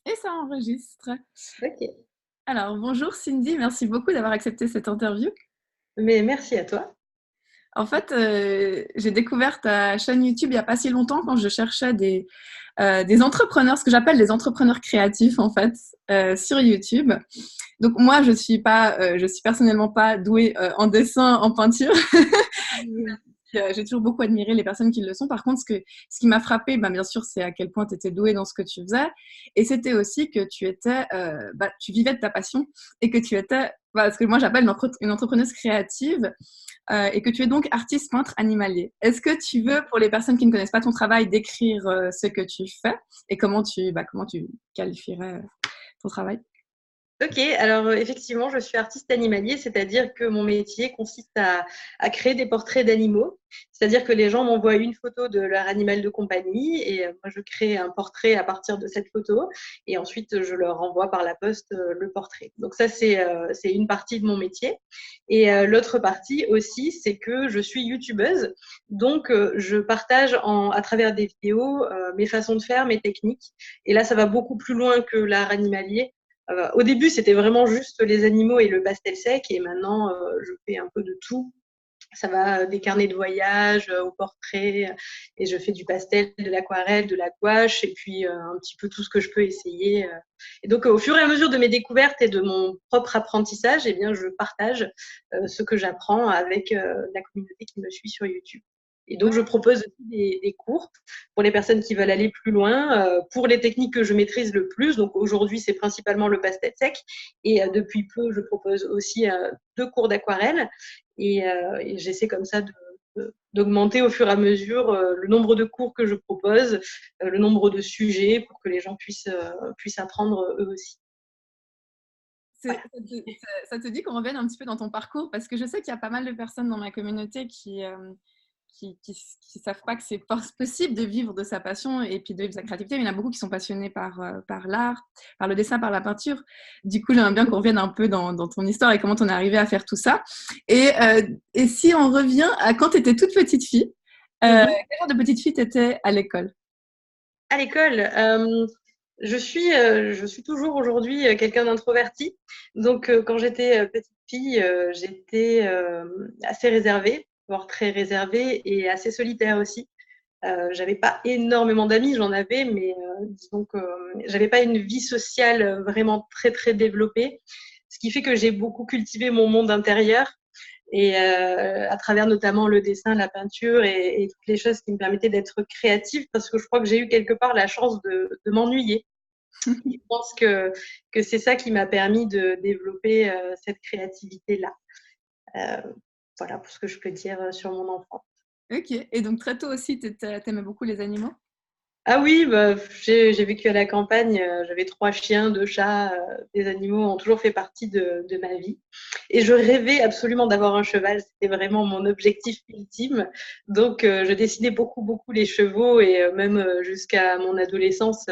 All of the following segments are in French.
Et ça enregistre. Ok. Alors, bonjour Cindy, merci beaucoup d'avoir accepté cette interview. Mais merci à toi. En fait, j'ai découvert ta chaîne YouTube il n'y a pas si longtemps quand je cherchais des entrepreneurs, ce que j'appelle des entrepreneurs créatifs en fait, sur YouTube. Donc moi, je suis personnellement pas douée en dessin, en peinture. Mhm. J'ai toujours beaucoup admiré les personnes qui le sont. Par contre, ce qui m'a frappé, bah, bien sûr, c'est à quel point tu étais douée dans ce que tu faisais. Et c'était aussi que tu vivais de ta passion et que tu étais, bah, ce que moi j'appelle une entrepreneuse créative et que tu es donc artiste peintre animalier. Est-ce que tu veux, pour les personnes qui ne connaissent pas ton travail, décrire ce que tu fais et comment tu qualifierais ton travail? Ok, alors effectivement, je suis artiste animalier, c'est-à-dire que mon métier consiste à créer des portraits d'animaux. C'est-à-dire que les gens m'envoient une photo de leur animal de compagnie et moi je crée un portrait à partir de cette photo et ensuite je leur envoie par la poste le portrait. Donc ça, c'est une partie de mon métier. Et l'autre partie aussi, c'est que je suis youtubeuse. Donc je partage à travers des vidéos mes façons de faire, mes techniques. Et là, ça va beaucoup plus loin que l'art animalier. Au début, c'était vraiment juste les animaux et le pastel sec, et maintenant, je fais un peu de tout. Ça va des carnets de voyage au portrait, et je fais du pastel, de l'aquarelle, de la gouache, et puis un petit peu tout ce que je peux essayer. Et donc, au fur et à mesure de mes découvertes et de mon propre apprentissage, eh bien, je partage ce que j'apprends avec la communauté qui me suit sur YouTube. Et donc, je propose aussi des cours pour les personnes qui veulent aller plus loin, pour les techniques que je maîtrise le plus. Donc, aujourd'hui, c'est principalement le pastel sec. Et depuis peu, je propose aussi 2 cours d'aquarelle. Et j'essaie comme ça d'augmenter au fur et à mesure le nombre de cours que je propose, le nombre de sujets pour que les gens puissent apprendre eux aussi. Ça Voilà. ça te dit qu'on revienne un petit peu dans ton parcours parce que je sais qu'il y a pas mal de personnes dans ma communauté qui savent pas que c'est possible de vivre de sa passion et puis de vivre de sa créativité. Mais il y en a beaucoup qui sont passionnés par l'art, par le dessin, par la peinture. Du coup, j'aimerais bien qu'on revienne un peu dans ton histoire et comment on est arrivé à faire tout ça. Et si on revient à quand tu étais toute petite fille, Mhm. quel genre de petite fille tu étais à l'école? À l'école, je suis toujours aujourd'hui quelqu'un d'introverti. Donc, quand j'étais petite fille, j'étais assez réservée, voire très réservée et assez solitaire aussi. J'avais pas énormément d'amis, j'en avais, mais disons que j'avais pas une vie sociale vraiment très très développée, ce qui fait que j'ai beaucoup cultivé mon monde intérieur et à travers notamment le dessin, la peinture et toutes les choses qui me permettaient d'être créative, parce que je crois que j'ai eu quelque part la chance de m'ennuyer. Je pense que c'est ça qui m'a permis de développer cette créativité-là. Euh, voilà pour ce que je peux dire sur mon enfant. Ok. Et donc très tôt aussi, t'aimais beaucoup les animaux? Ah oui, bah, j'ai vécu à la campagne, j'avais 3 chiens, 2 chats, des animaux ont toujours fait partie de ma vie. Et je rêvais absolument d'avoir un cheval, c'était vraiment mon objectif ultime. Donc, je dessinais beaucoup, beaucoup les chevaux et même jusqu'à mon adolescence,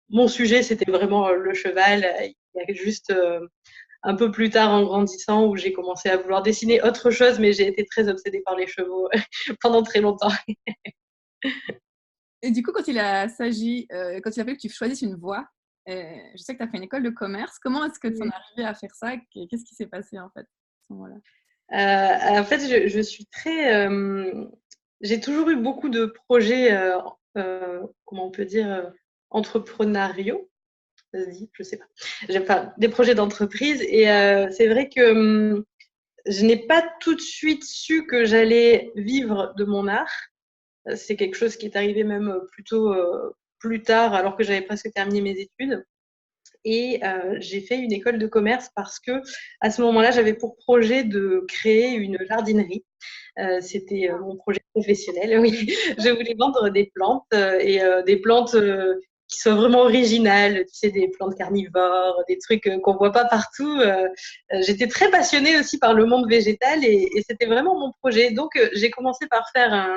mon sujet, c'était vraiment le cheval. Il y a juste un peu plus tard, en grandissant, où j'ai commencé à vouloir dessiner autre chose, mais j'ai été très obsédée par les chevaux pendant très longtemps. Et du coup, quand il a fallu que tu choisisses une voie, je sais que tu as fait une école de commerce. Comment est-ce que tu en es arrivé à faire ça? Qu'est-ce qui s'est passé en fait à ce moment-là? En fait, je suis très. J'ai toujours eu beaucoup de projets, comment on peut dire, entrepreneuriaux. Ça se dit, je sais pas. J'ai pas des projets d'entreprise et c'est vrai que je n'ai pas tout de suite su que j'allais vivre de mon art. C'est quelque chose qui est arrivé même plutôt plus tard, alors que j'avais presque terminé mes études. Et j'ai fait une école de commerce parce que à ce moment-là, j'avais pour projet de créer une jardinerie. C'était mon projet professionnel, oui. Je voulais vendre des plantes et des plantes qui soient vraiment originales, tu sais, des plantes carnivores, des trucs qu'on voit pas partout. J'étais très passionnée aussi par le monde végétal et c'était vraiment mon projet. Donc, j'ai commencé par faire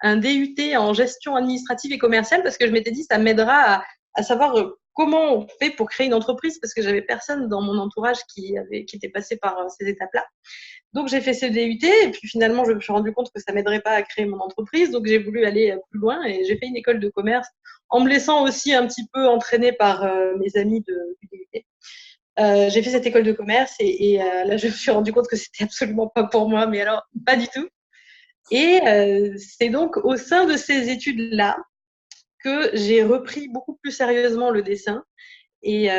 un DUT en gestion administrative et commerciale parce que je m'étais dit ça m'aidera à savoir comment on fait pour créer une entreprise parce que j'avais personne dans mon entourage qui était passé par ces étapes-là. Donc, j'ai fait ce DUT et puis finalement, je me suis rendu compte que ça m'aiderait pas à créer mon entreprise. Donc, j'ai voulu aller plus loin et j'ai fait une école de commerce en me laissant aussi un petit peu entraîner par mes amis du DUT. J'ai fait cette école de commerce et là, je me suis rendu compte que c'était absolument pas pour moi, mais alors, pas du tout. Et c'est donc au sein de ces études-là que j'ai repris beaucoup plus sérieusement le dessin et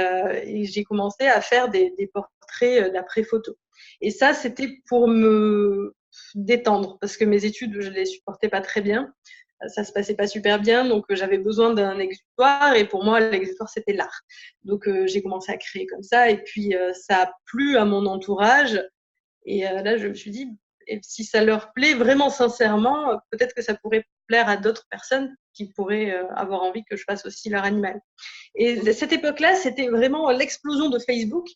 j'ai commencé à faire des portraits d'après photo. Et ça, c'était pour me détendre parce que mes études, je les supportais pas très bien. Ça se passait pas super bien, donc j'avais besoin d'un exutoire et pour moi, l'exutoire, c'était l'art. Donc j'ai commencé à créer comme ça et puis ça a plu à mon entourage et là, je me suis dit, et si ça leur plaît vraiment sincèrement, peut-être que ça pourrait plaire à d'autres personnes qui pourraient avoir envie que je fasse aussi leur animal. Et cette époque-là, c'était vraiment l'explosion de Facebook.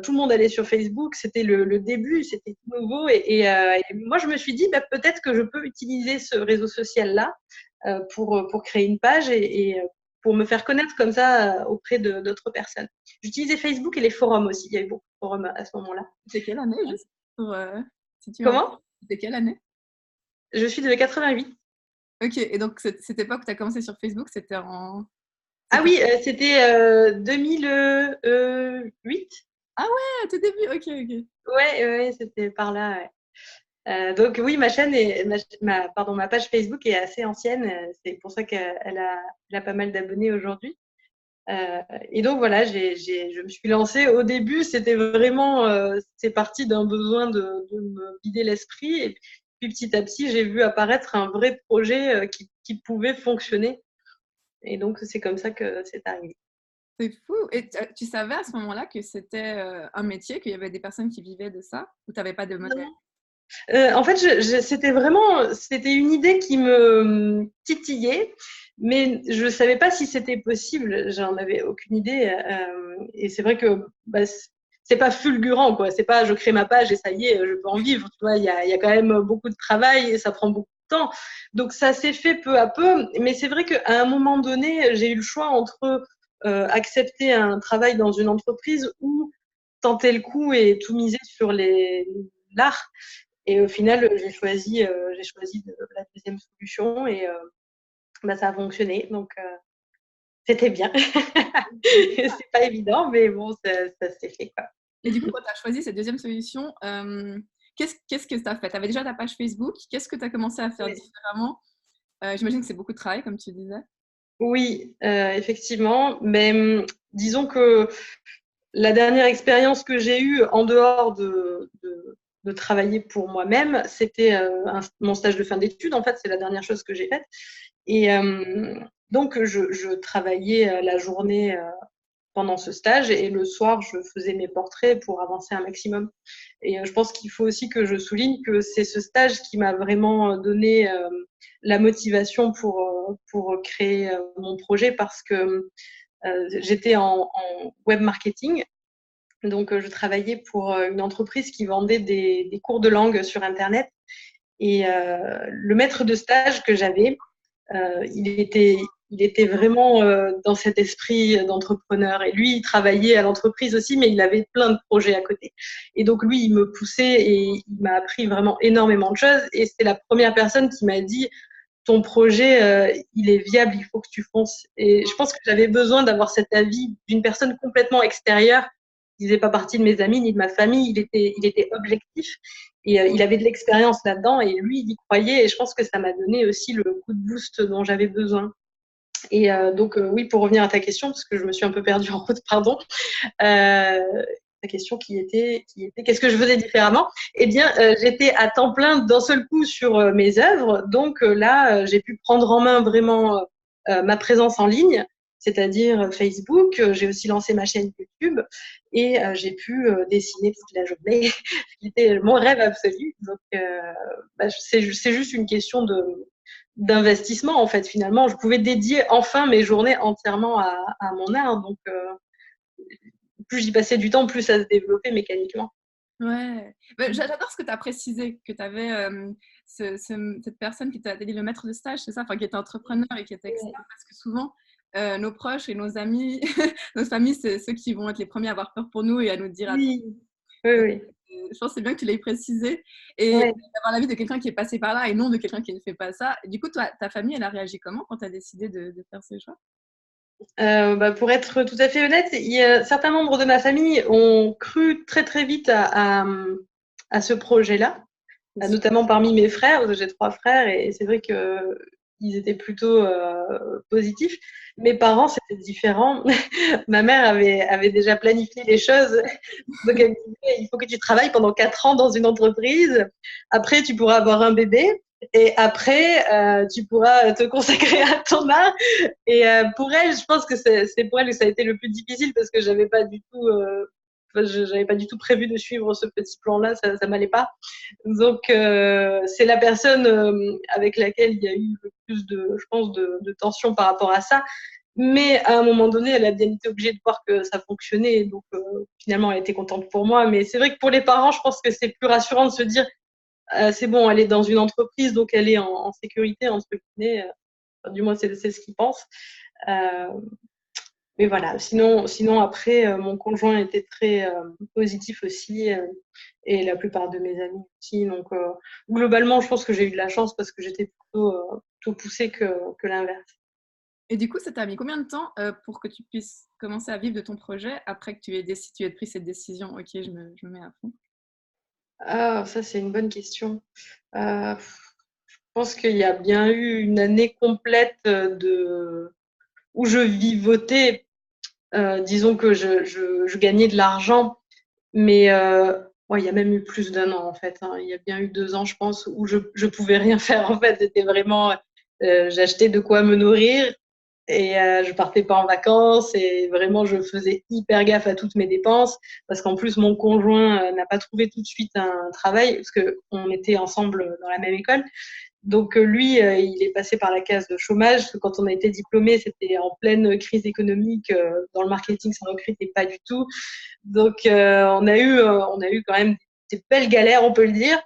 Tout le monde allait sur Facebook, c'était le début, c'était tout nouveau. Et moi, je me suis dit, bah, peut-être que je peux utiliser ce réseau social-là pour créer une page et pour me faire connaître comme ça auprès d'autres personnes. J'utilisais Facebook et les forums aussi. Il y avait beaucoup de forums à ce moment-là. C'était quelle année, juste pour, si tu Comment? C'était quelle année? Je suis de 88. Ok, et donc cette époque où tu as commencé sur Facebook, c'était en. Ah C'était oui, c'était 2008. Ah ouais, à tout début, ok, ok. Ouais, c'était par là. Ouais. Donc oui, ma chaîne est, ma page Facebook est assez ancienne. C'est pour ça qu'elle a pas mal d'abonnés aujourd'hui. Et donc voilà, je me suis lancée. Au début, c'était vraiment, c'est parti d'un besoin de me vider l'esprit. Et puis petit à petit, j'ai vu apparaître un vrai projet qui pouvait fonctionner. Et donc c'est comme ça que c'est arrivé. C'est fou. Et tu savais à ce moment-là que c'était un métier, qu'il y avait des personnes qui vivaient de ça, ou tu n'avais pas de modèle? Non. En fait, c'était une idée qui me titillait, mais je ne savais pas si c'était possible. J'en avais aucune idée. Et c'est vrai que bah, c'est pas fulgurant, quoi. C'est pas je crée ma page et ça y est, je peux en vivre. Tu vois, il y a quand même beaucoup de travail et ça prend beaucoup de temps. Donc ça s'est fait peu à peu. Mais c'est vrai qu'à un moment donné, j'ai eu le choix entre accepter un travail dans une entreprise ou tenter le coup et tout miser sur l'art. Et au final, j'ai choisi la deuxième solution et bah, ça a fonctionné. Donc, c'était bien. C'est pas évident, mais bon, ça s'est fait, quoi. Et du coup, quand tu as choisi cette deuxième solution, qu'est-ce que tu as fait? Tu avais déjà ta page Facebook. Qu'est-ce que tu as commencé à faire Ouais. différemment? J'imagine que c'est beaucoup de travail, comme tu disais. Oui, effectivement. Mais disons que la dernière expérience que j'ai eue en dehors de travailler pour moi-même, c'était mon stage de fin d'études. En fait, c'est la dernière chose que j'ai faite. Et donc, je travaillais la journée pendant ce stage et le soir, je faisais mes portraits pour avancer un maximum. Et je pense qu'il faut aussi que je souligne que c'est ce stage qui m'a vraiment donné la motivation pour créer mon projet parce que j'étais en web marketing. Donc, je travaillais pour une entreprise qui vendait des cours de langue sur Internet. Et le maître de stage que j'avais, il était vraiment dans cet esprit d'entrepreneur. Et lui, il travaillait à l'entreprise aussi, mais il avait plein de projets à côté. Et donc, lui, il me poussait et il m'a appris vraiment énormément de choses. Et c'est la première personne qui m'a dit, ton projet, il est viable, il faut que tu fonces. Et je pense que j'avais besoin d'avoir cet avis d'une personne complètement extérieure qui faisait pas partie de mes amis ni de ma famille. Il était objectif et il avait de l'expérience là-dedans et lui, il y croyait et je pense que ça m'a donné aussi le coup de boost dont j'avais besoin. Et donc, oui, pour revenir à ta question, parce que je me suis un peu perdue en route, pardon, ta question qui était qu'est-ce que je faisais différemment? Eh bien, j'étais à temps plein d'un seul coup sur mes œuvres. Donc là, j'ai pu prendre en main vraiment ma présence en ligne, c'est-à-dire Facebook. J'ai aussi lancé ma chaîne YouTube et j'ai pu dessiner toute la journée, ce qui était mon rêve absolu. Donc, bah, c'est juste une question d'investissement en fait. Finalement, je pouvais dédier enfin mes journées entièrement à mon art. Donc, plus j'y passais du temps, plus ça se développait mécaniquement. Ouais. J'adore ce que tu as précisé, que tu avais cette personne qui t'a dit le maître de stage, c'est ça, enfin, qui était entrepreneur et qui était expert, Ouais. parce que souvent, nos proches et nos amis, nos familles, c'est ceux qui vont être les premiers à avoir peur pour nous et à nous dire attends. Oui, oui, oui. je pense que c'est bien que tu l'aies précisé et Ouais. d'avoir l'avis de quelqu'un qui est passé par là et non de quelqu'un qui ne fait pas ça. Et du coup, toi, ta famille, elle a réagi comment quand tu as décidé de faire ce choix? Bah, pour être tout à fait honnête, il y a certains membres de ma famille ont cru très très vite à ce projet-là, C'est sûr. notamment parmi mes frères, parce que j'ai 3 frères, et c'est vrai que ils étaient plutôt positifs. Mes parents, c'était différent. Ma mère avait déjà planifié les choses. Donc, elle me disait, il faut que tu travailles pendant 4 ans dans une entreprise. Après, tu pourras avoir un bébé. Et après, tu pourras te consacrer à ton art. Et pour elle, je pense que c'est pour elle que ça a été le plus difficile parce que j'avais pas du tout, j'avais pas du tout prévu de suivre ce petit plan-là. Ça m'allait pas. Donc, c'est la personne avec laquelle il y a eu le plus de, je pense, de tension par rapport à ça. Mais à un moment donné, elle a bien été obligée de voir que ça fonctionnait. Donc, finalement, elle était contente pour moi. Mais c'est vrai que pour les parents, je pense que c'est plus rassurant de se dire, c'est bon, elle est dans une entreprise, donc elle est en sécurité, entre guillemets. Enfin, du moins, c'est ce qu'ils pensent. Euh, mais voilà, sinon après, mon conjoint était très positif aussi, et la plupart de mes amis aussi. Donc, globalement, je pense que j'ai eu de la chance parce que j'étais plutôt poussée que l'inverse. Et du coup, ça t'a mis combien de temps pour que tu puisses commencer à vivre de ton projet après que tu aies pris cette décision? Ok, je me mets à fond. Ah, ça, c'est une bonne question. Je pense qu'il y a bien eu une année complète où je vivotais. Disons que je gagnais de l'argent, mais ouais, il y a même eu plus d'un an en fait, hein. Il y a bien eu 2 ans, je pense, où je pouvais rien faire en fait. C'était vraiment, j'achetais de quoi me nourrir et je partais pas en vacances et vraiment je faisais hyper gaffe à toutes mes dépenses parce qu'en plus mon conjoint n'a pas trouvé tout de suite un travail parce que on était ensemble dans la même école. Donc lui, il est passé par la case de chômage, parce que quand on a été diplômé, c'était en pleine crise économique. Dans le marketing, ça ne recrutait pas du tout. Donc on a eu quand même des belles galères, on peut le dire.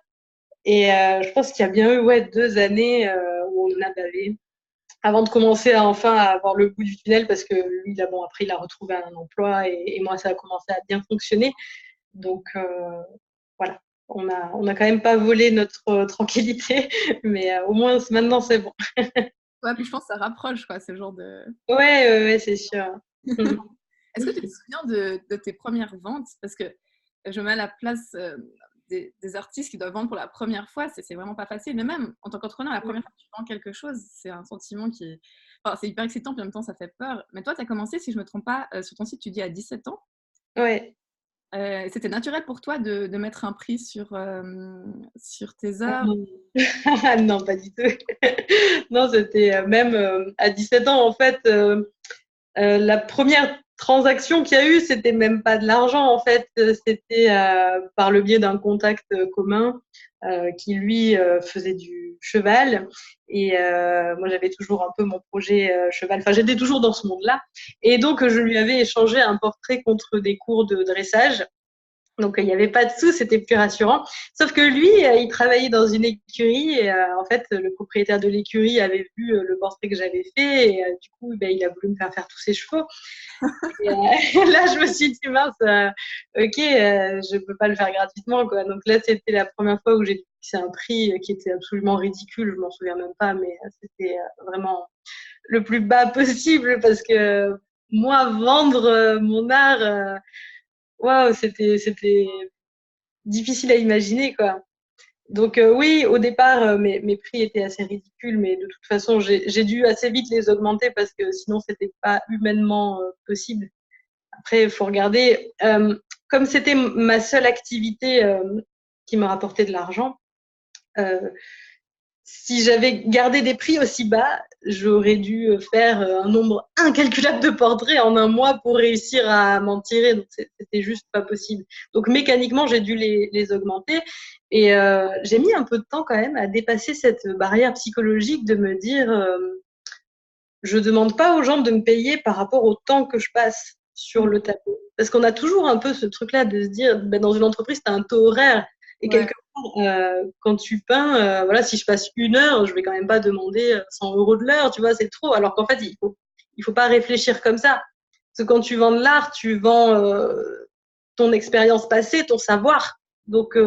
Et je pense qu'il y a bien eu ouais, 2 années où on en a bavé avant de commencer à enfin avoir le bout du tunnel, parce que lui, là, bon, après, il a retrouvé un emploi et moi, ça a commencé à bien fonctionner. Donc, voilà. On a quand même pas volé notre tranquillité, mais au moins maintenant c'est bon. Ouais, puis je pense que ça rapproche, quoi, ce genre de. Ouais, ouais, ouais, c'est sûr. Est-ce que tu te souviens de tes premières ventes? Parce que je me mets à la place des artistes qui doivent vendre pour la première fois, c'est vraiment pas facile. Mais même en tant qu'entrepreneur, la première fois que tu vends quelque chose, c'est un sentiment qui. Enfin, c'est hyper excitant, puis en même temps, ça fait peur. Mais toi, tu as commencé, si je ne me trompe pas, sur ton site, tu dis à 17 ans. Ouais. C'était naturel pour toi de mettre un prix sur tes Ah œuvres? non. Non, pas du tout. Non, c'était même à 17 ans, en fait, la première transaction qu'il y a eu, c'était même pas de l'argent, en fait. C'était par le biais d'un contact commun qui, lui, faisait du cheval. Et moi, j'avais toujours un peu mon projet cheval. Enfin, j'étais toujours dans ce monde-là. Et donc, je lui avais échangé un portrait contre des cours de dressage. Donc, il n'y avait pas de sous, c'était plus rassurant. Sauf que lui, il travaillait dans une écurie et en fait, le propriétaire de l'écurie avait vu le portrait que j'avais fait et du coup, ben, il a voulu me faire tous ses chevaux. Et là, je me suis dit, mince, ok, je peux pas le faire gratuitement, quoi. Donc là, c'était la première fois où j'ai fixé un prix qui était absolument ridicule, je m'en souviens même pas, mais c'était vraiment le plus bas possible parce que moi, vendre mon art, waouh, c'était difficile à imaginer, quoi. Donc oui, au départ, mes prix étaient assez ridicules, mais de toute façon, j'ai dû assez vite les augmenter parce que sinon, c'était pas humainement possible. Après, il faut regarder. Comme c'était ma seule activité qui me rapportait de l'argent, euh, si j'avais gardé des prix aussi bas, j'aurais dû faire un nombre incalculable de portraits en un mois pour réussir à m'en tirer. Donc, c'était juste pas possible. Donc, mécaniquement, j'ai dû les augmenter. Et j'ai mis un peu de temps quand même à dépasser cette barrière psychologique de me dire je demande pas aux gens de me payer par rapport au temps que je passe sur le tableau. Parce qu'on a toujours un peu ce truc-là de se dire, ben, dans une entreprise, tu as un taux horaire. Et Ouais. quelque part, quand tu peins, voilà, si je passe 1 heure, je vais quand même pas demander 100 euros de l'heure, tu vois, c'est trop. Alors qu'en fait, il faut pas réfléchir comme ça. Parce que quand tu vends de l'art, tu vends ton expérience passée, ton savoir. Donc,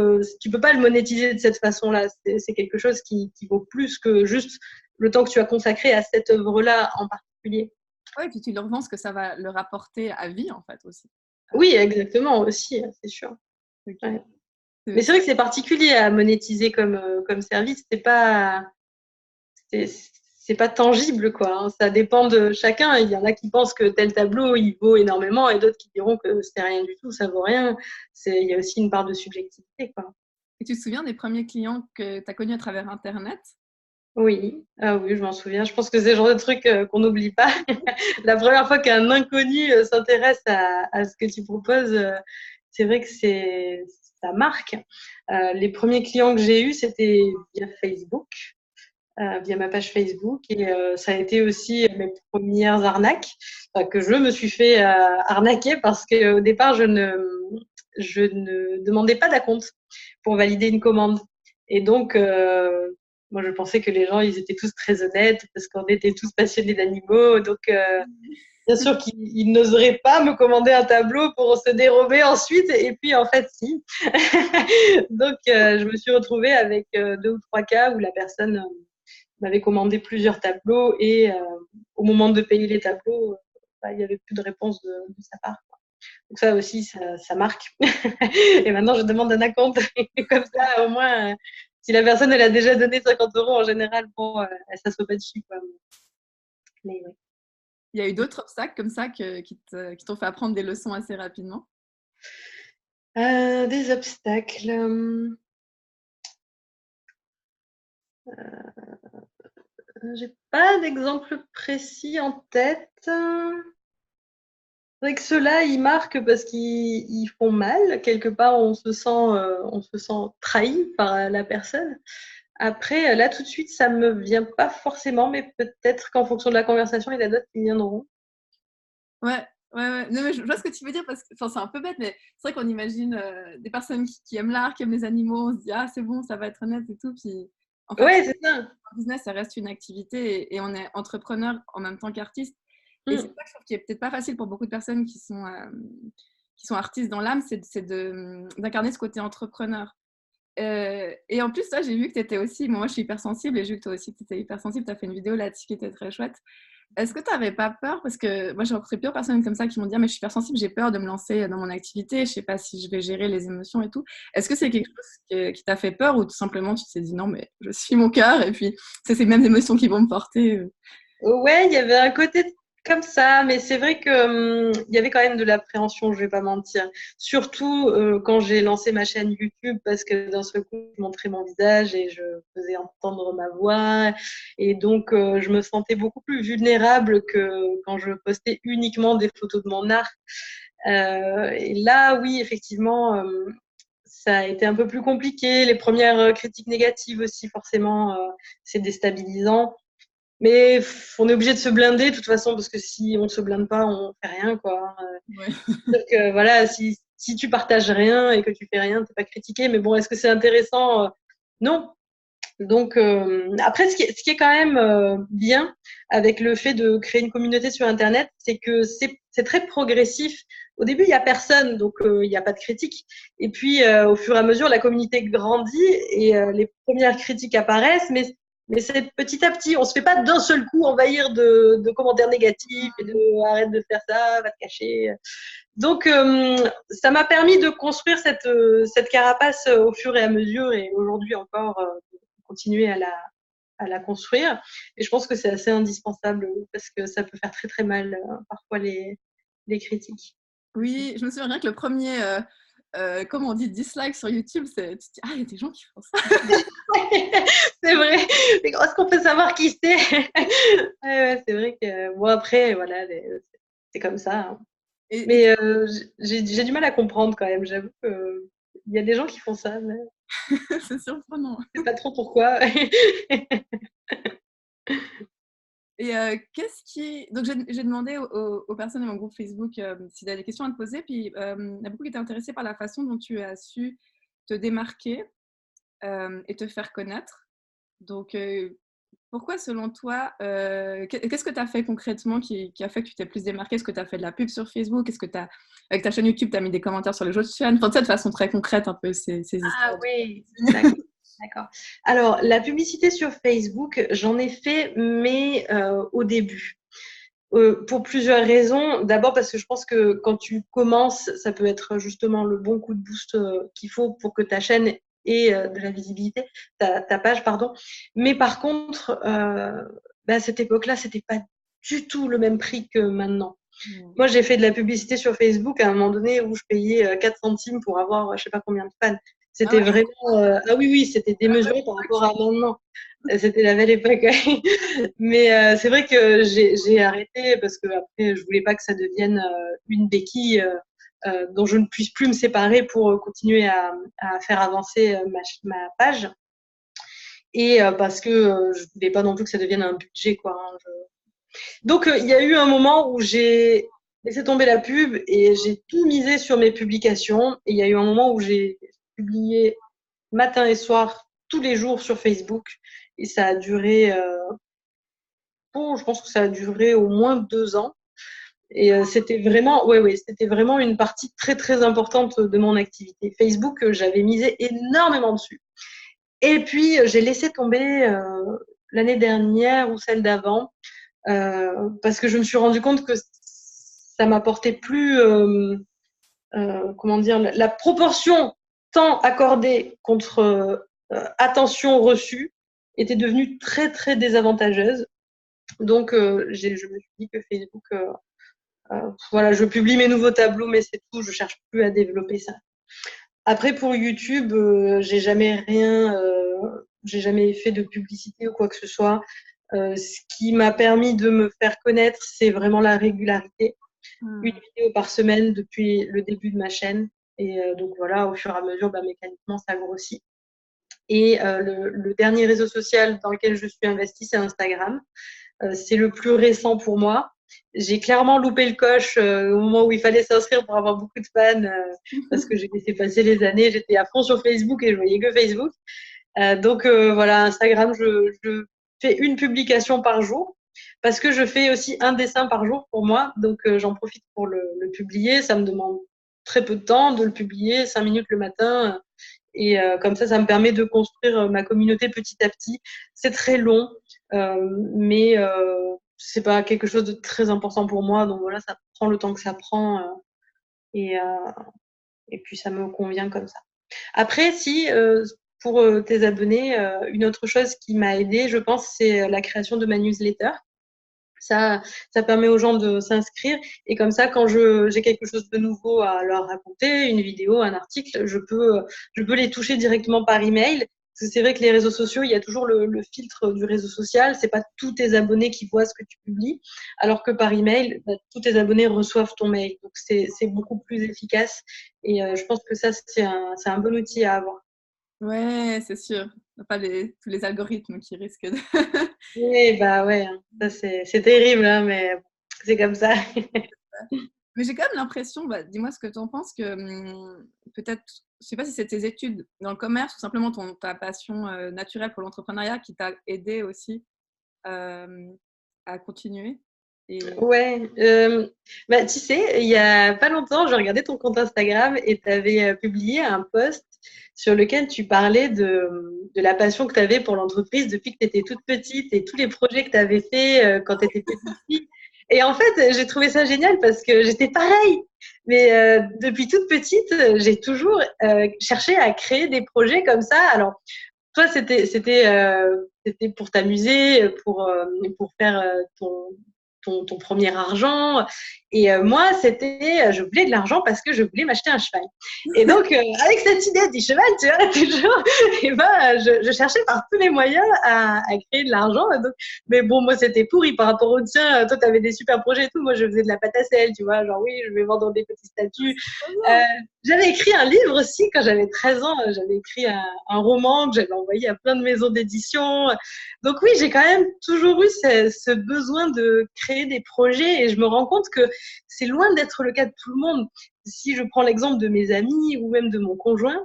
tu peux pas le monétiser de cette façon-là. C'est quelque chose qui vaut plus que juste le temps que tu as consacré à cette œuvre-là en particulier. Ouais, et puis tu leur vends ce que ça va leur apporter à vie, en fait, aussi. Oui, exactement, aussi, c'est sûr. Ok. Ouais. Mais c'est vrai que c'est particulier à monétiser comme service. C'est pas tangible, quoi, hein. Ça dépend de chacun. Il y en a qui pensent que tel tableau, il vaut énormément, et d'autres qui diront que c'est rien du tout, ça vaut rien. Il y a aussi une part de subjectivité, quoi. Et tu te souviens des premiers clients que tu as connus à travers Internet? Oui, ah oui, je m'en souviens. Je pense que c'est le genre de truc qu'on n'oublie pas. La première fois qu'un inconnu s'intéresse à ce que tu proposes, c'est vrai que ça marque. Les premiers clients que j'ai eus, c'était via Facebook, via ma page Facebook, et ça a été aussi mes premières arnaques, que je me suis fait arnaquer parce qu'au départ, je ne demandais pas d'acompte pour valider une commande. Et donc, moi, je pensais que les gens, ils étaient tous très honnêtes parce qu'on était tous passionnés d'animaux. Donc, bien sûr qu'ils n'oseraient pas me commander un tableau pour se dérober ensuite. Et puis, en fait, si. Donc, je me suis retrouvée avec 2 ou 3 cas où la personne m'avait commandé plusieurs tableaux, et au moment de payer les tableaux, il n'y avait plus de réponse de sa part. Donc ça aussi, ça marque. Et maintenant, je demande un acompte. Comme ça, au moins, si la personne elle a déjà donné 50 euros, en général, bon, elle ne s'assoit pas dessus, quoi. Mais ouais. Il y a eu d'autres obstacles comme ça qui t'ont fait apprendre des leçons assez rapidement? Des obstacles. J'ai pas d'exemple précis en tête. C'est vrai que ceux-là, ils marquent parce qu'ils font mal. Quelque part, on se sent trahi par la personne. Après, là, tout de suite, ça me vient pas forcément, mais peut-être qu'en fonction de la conversation, il y en a d'autres qui viendront. Ouais, ouais, ouais. Non, mais je vois ce que tu veux dire parce que enfin, c'est un peu bête, mais c'est vrai qu'on imagine des personnes qui aiment l'art, qui aiment les animaux, on se dit ah c'est bon, ça va être honnête et tout. Puis en fait, Ouais, c'est ça. un business, ça reste une activité et on est entrepreneur en même temps qu'artiste. Et c'est Mm. ça que je trouve qui est peut-être pas facile pour beaucoup de personnes qui sont artistes dans l'âme, c'est d'incarner ce côté entrepreneur. Et en plus, toi, j'ai vu que tu étais aussi, moi je suis hypersensible et j'ai vu que toi aussi tu étais hypersensible, tu as fait une vidéo là-dessus qui était très chouette. Est-ce que tu n'avais pas peur? Parce que moi, j'ai rencontré plusieurs personnes comme ça qui m'ont dit: «Ah, mais je suis hypersensible, j'ai peur de me lancer dans mon activité, je ne sais pas si je vais gérer les émotions et tout». Est-ce que c'est quelque chose qui t'a fait peur ou tout simplement tu t'es dit: «Non, mais je suis mon cœur et puis c'est ces mêmes émotions qui vont me porter»? Ouais, il y avait un côté comme ça, mais c'est vrai que il y avait quand même de l'appréhension, je vais pas mentir. Surtout quand j'ai lancé ma chaîne YouTube, parce que d'un seul coup, je montrais mon visage et je faisais entendre ma voix, et donc je me sentais beaucoup plus vulnérable que quand je postais uniquement des photos de mon art. Et là, oui, effectivement, ça a été un peu plus compliqué. Les premières critiques négatives aussi, forcément, c'est déstabilisant. Mais on est obligé de se blinder de toute façon, parce que si on se blinde pas, on fait rien, quoi. Ouais. Donc voilà, si tu partages rien et que tu fais rien, t'es pas critiqué. Mais bon, est-ce que c'est intéressant? Non. Donc après, ce qui est quand même bien avec le fait de créer une communauté sur Internet, c'est que c'est très progressif. Au début, il y a personne, donc il n'y a pas de critique. Et puis, au fur et à mesure, la communauté grandit et les premières critiques apparaissent, mais c'est petit à petit. On se fait pas d'un seul coup envahir de commentaires négatifs et de arrête de faire ça, va te cacher. Donc, ça m'a permis de construire cette carapace au fur et à mesure, et aujourd'hui encore, continuer à la construire. Et je pense que c'est assez indispensable parce que ça peut faire très très mal parfois les critiques. Oui, je me souviens rien que le premier, comment on dit, dislike sur YouTube, c'est tu te dis: «Ah, il y a des gens qui font ça». C'est vrai. Mais comment est-ce qu'on peut savoir qui c'est? Ouais, ouais, c'est vrai que bon, après, voilà, c'est comme ça, hein. Et Mais j'ai du mal à comprendre quand même. J'avoue qu'il y a des gens qui font ça, mais c'est surprenant. je sais pas trop pourquoi. Et qu'est-ce qui donc j'ai demandé aux personnes de mon groupe Facebook, s'ils avaient des questions à te poser, puis, il y a beaucoup qui étaient intéressés par la façon dont tu as su te démarquer, et te faire connaître. Donc, Pourquoi, selon toi, qu'est-ce que tu as fait concrètement qui a fait que tu t'es plus démarquée? Est-ce que tu as fait de la pub sur Facebook? Est-ce que tu as, avec ta chaîne YouTube, tu as mis des commentaires sur les autres chaînes? Enfin, tu sais, de façon très concrète, un peu ces Ah histoires. oui, d'accord. D'accord. Alors, la publicité sur Facebook, j'en ai fait, mais au début. Pour plusieurs raisons. D'abord parce que je pense que quand tu commences, ça peut être justement le bon coup de boost qu'il faut pour que ta chaîne ait de la visibilité, ta page, pardon. Mais par contre, à cette époque-là, c'était pas du tout le même prix que maintenant. Mmh. Moi, j'ai fait de la publicité sur Facebook à un moment donné où je payais 4 centimes pour avoir je sais pas combien de fans. Ah C'était ouais? vraiment ah oui, oui, c'était démesuré par rapport à maintenant. C'était la belle époque. Mais c'est vrai que j'ai arrêté parce que après, je voulais pas que ça devienne une béquille dont je ne puisse plus me séparer pour continuer à faire avancer ma page. Et parce que je voulais pas non plus que ça devienne un budget, quoi. Hein. Donc, il y a eu un moment où j'ai laissé tomber la pub et j'ai tout misé sur mes publications. Et il y a eu un moment où j'ai publié matin et soir, tous les jours sur Facebook. Et ça a duré, je pense que ça a duré au moins 2 ans. Et c'était vraiment, ouais, c'était vraiment une partie très, très importante de mon activité. Facebook, j'avais misé énormément dessus. Et puis, j'ai laissé tomber l'année dernière ou celle d'avant parce que je me suis rendu compte que ça m'apportait plus, comment dire, la proportion temps accordé contre attention reçue était devenue très très désavantageuse. Donc je me suis dit que Facebook, voilà, je publie mes nouveaux tableaux, mais c'est tout, je cherche plus à développer ça. Après pour YouTube, j'ai jamais fait de publicité ou quoi que ce soit. Ce qui m'a permis de me faire connaître, c'est vraiment la régularité. Une Mmh. vidéo par semaine depuis le début de ma chaîne. Et donc voilà, au fur et à mesure, mécaniquement, ça grossit. Et le dernier réseau social dans lequel je suis investie, c'est Instagram. C'est le plus récent pour moi. J'ai clairement loupé le coche au moment où il fallait s'inscrire pour avoir beaucoup de fans parce que j'ai laissé passer les années. J'étais à fond sur Facebook et je voyais que Facebook. Donc voilà, Instagram, je fais une publication par jour parce que je fais aussi un dessin par jour pour moi. Donc j'en profite pour le publier. Ça me demande très peu de temps de le publier, 5 minutes le matin. Et comme ça me permet de construire ma communauté petit à petit. C'est très long, mais c'est pas quelque chose de très important pour moi. Donc voilà, ça prend le temps que ça prend et, euh, et puis ça me convient comme ça. Après, si pour tes abonnés, une autre chose qui m'a aidée, je pense, c'est la création de ma newsletter. Ça permet aux gens de s'inscrire et comme ça, quand j'ai quelque chose de nouveau à leur raconter, une vidéo, un article, je peux les toucher directement par email. Parce que c'est vrai que les réseaux sociaux, il y a toujours le filtre du réseau social. C'est pas tous tes abonnés qui voient ce que tu publies, alors que par email, tous tes abonnés reçoivent ton mail. Donc c'est beaucoup plus efficace. Et je pense que ça, c'est un bon outil à avoir. Ouais, c'est sûr. Pas tous les algorithmes qui risquent de… Oui, bah ouais, hein. Ça c'est terrible, hein, mais bon, c'est comme ça. Mais j'ai quand même l'impression, bah, dis-moi ce que tu en penses, que peut-être, je sais pas si c'est tes études dans le commerce ou simplement ta passion naturelle pour l'entrepreneuriat qui t'a aidé aussi euh, à continuer. Et… Ouais, tu sais, il y a pas longtemps, j'ai regardé ton compte Instagram et tu avais publié un post sur lequel tu parlais de la passion que tu avais pour l'entreprise depuis que tu étais toute petite et tous les projets que tu avais fait quand tu étais petite fille. Et en fait, j'ai trouvé ça génial parce que j'étais pareil. Mais depuis toute petite, j'ai toujours cherché à créer des projets comme ça. Alors, toi, c'était pour t'amuser, pour faire ton premier argent. Et moi, je voulais de l'argent parce que je voulais m'acheter un cheval. Et donc, avec cette idée du cheval, tu vois, toujours, et ben, je cherchais par tous les moyens à créer de l'argent. Donc, mais bon, moi, c'était pourri par rapport au tien. Toi, tu avais des super projets et tout. Moi, je faisais de la pâte à sel, tu vois. Genre, oui, je vais vendre des petits statuts. Euh, J'avais écrit un livre aussi quand j'avais 13 ans. J'avais écrit un roman que j'avais envoyé à plein de maisons d'édition. Donc oui, j'ai quand même toujours eu ce besoin de créer des projets et je me rends compte que c'est loin d'être le cas de tout le monde. Si je prends l'exemple de mes amis ou même de mon conjoint,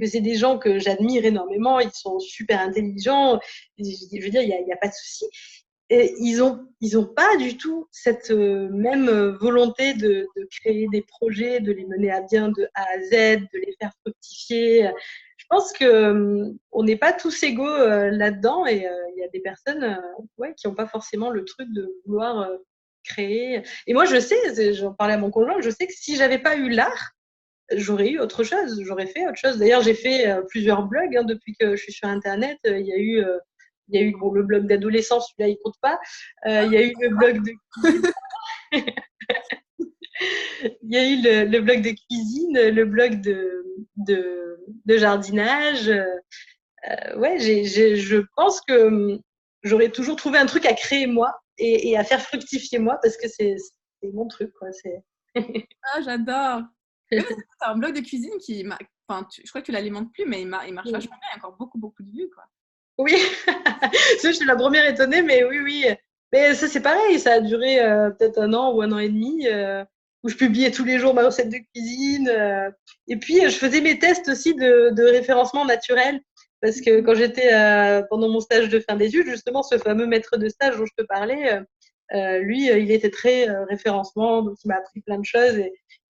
que c'est des gens que j'admire énormément, ils sont super intelligents, je veux dire, il y a pas de souci. Et ils ont pas du tout cette même volonté de créer des projets, de les mener à bien de A à Z, de les faire fructifier. Je pense que on n'est pas tous égaux là-dedans et il y a des personnes ouais, qui n'ont pas forcément le truc de vouloir créer. Et moi, je sais, j'en parlais à mon conjoint, je sais que si j'avais pas eu l'art, j'aurais eu autre chose, j'aurais fait autre chose. D'ailleurs, j'ai fait plusieurs blogs hein, depuis que je suis sur Internet. Il y a eu bon, le blog d'adolescence, celui-là, il compte pas. Il y a eu le blog de il y a eu le blog de cuisine, le blog de jardinage. Ouais, je pense que j'aurais toujours trouvé un truc à créer moi et à faire fructifier moi parce que c'est mon truc, quoi. Ah, j'adore. Oui, t'as un blog de cuisine qui, enfin, je crois que tu l'alimentes plus, mais il marche vachement bien. Il y a encore beaucoup, beaucoup de vues, quoi. Oui, je suis la première étonnée, mais oui, oui. Mais ça, c'est pareil, ça a duré peut-être 1 an ou 1 an et demi, où je publiais tous les jours ma recette de cuisine. Et puis, je faisais mes tests aussi de référencement naturel, parce que quand j'étais pendant mon stage de fin d'études, justement, ce fameux maître de stage dont je te parlais, lui, il était très référencement, donc il m'a appris plein de choses.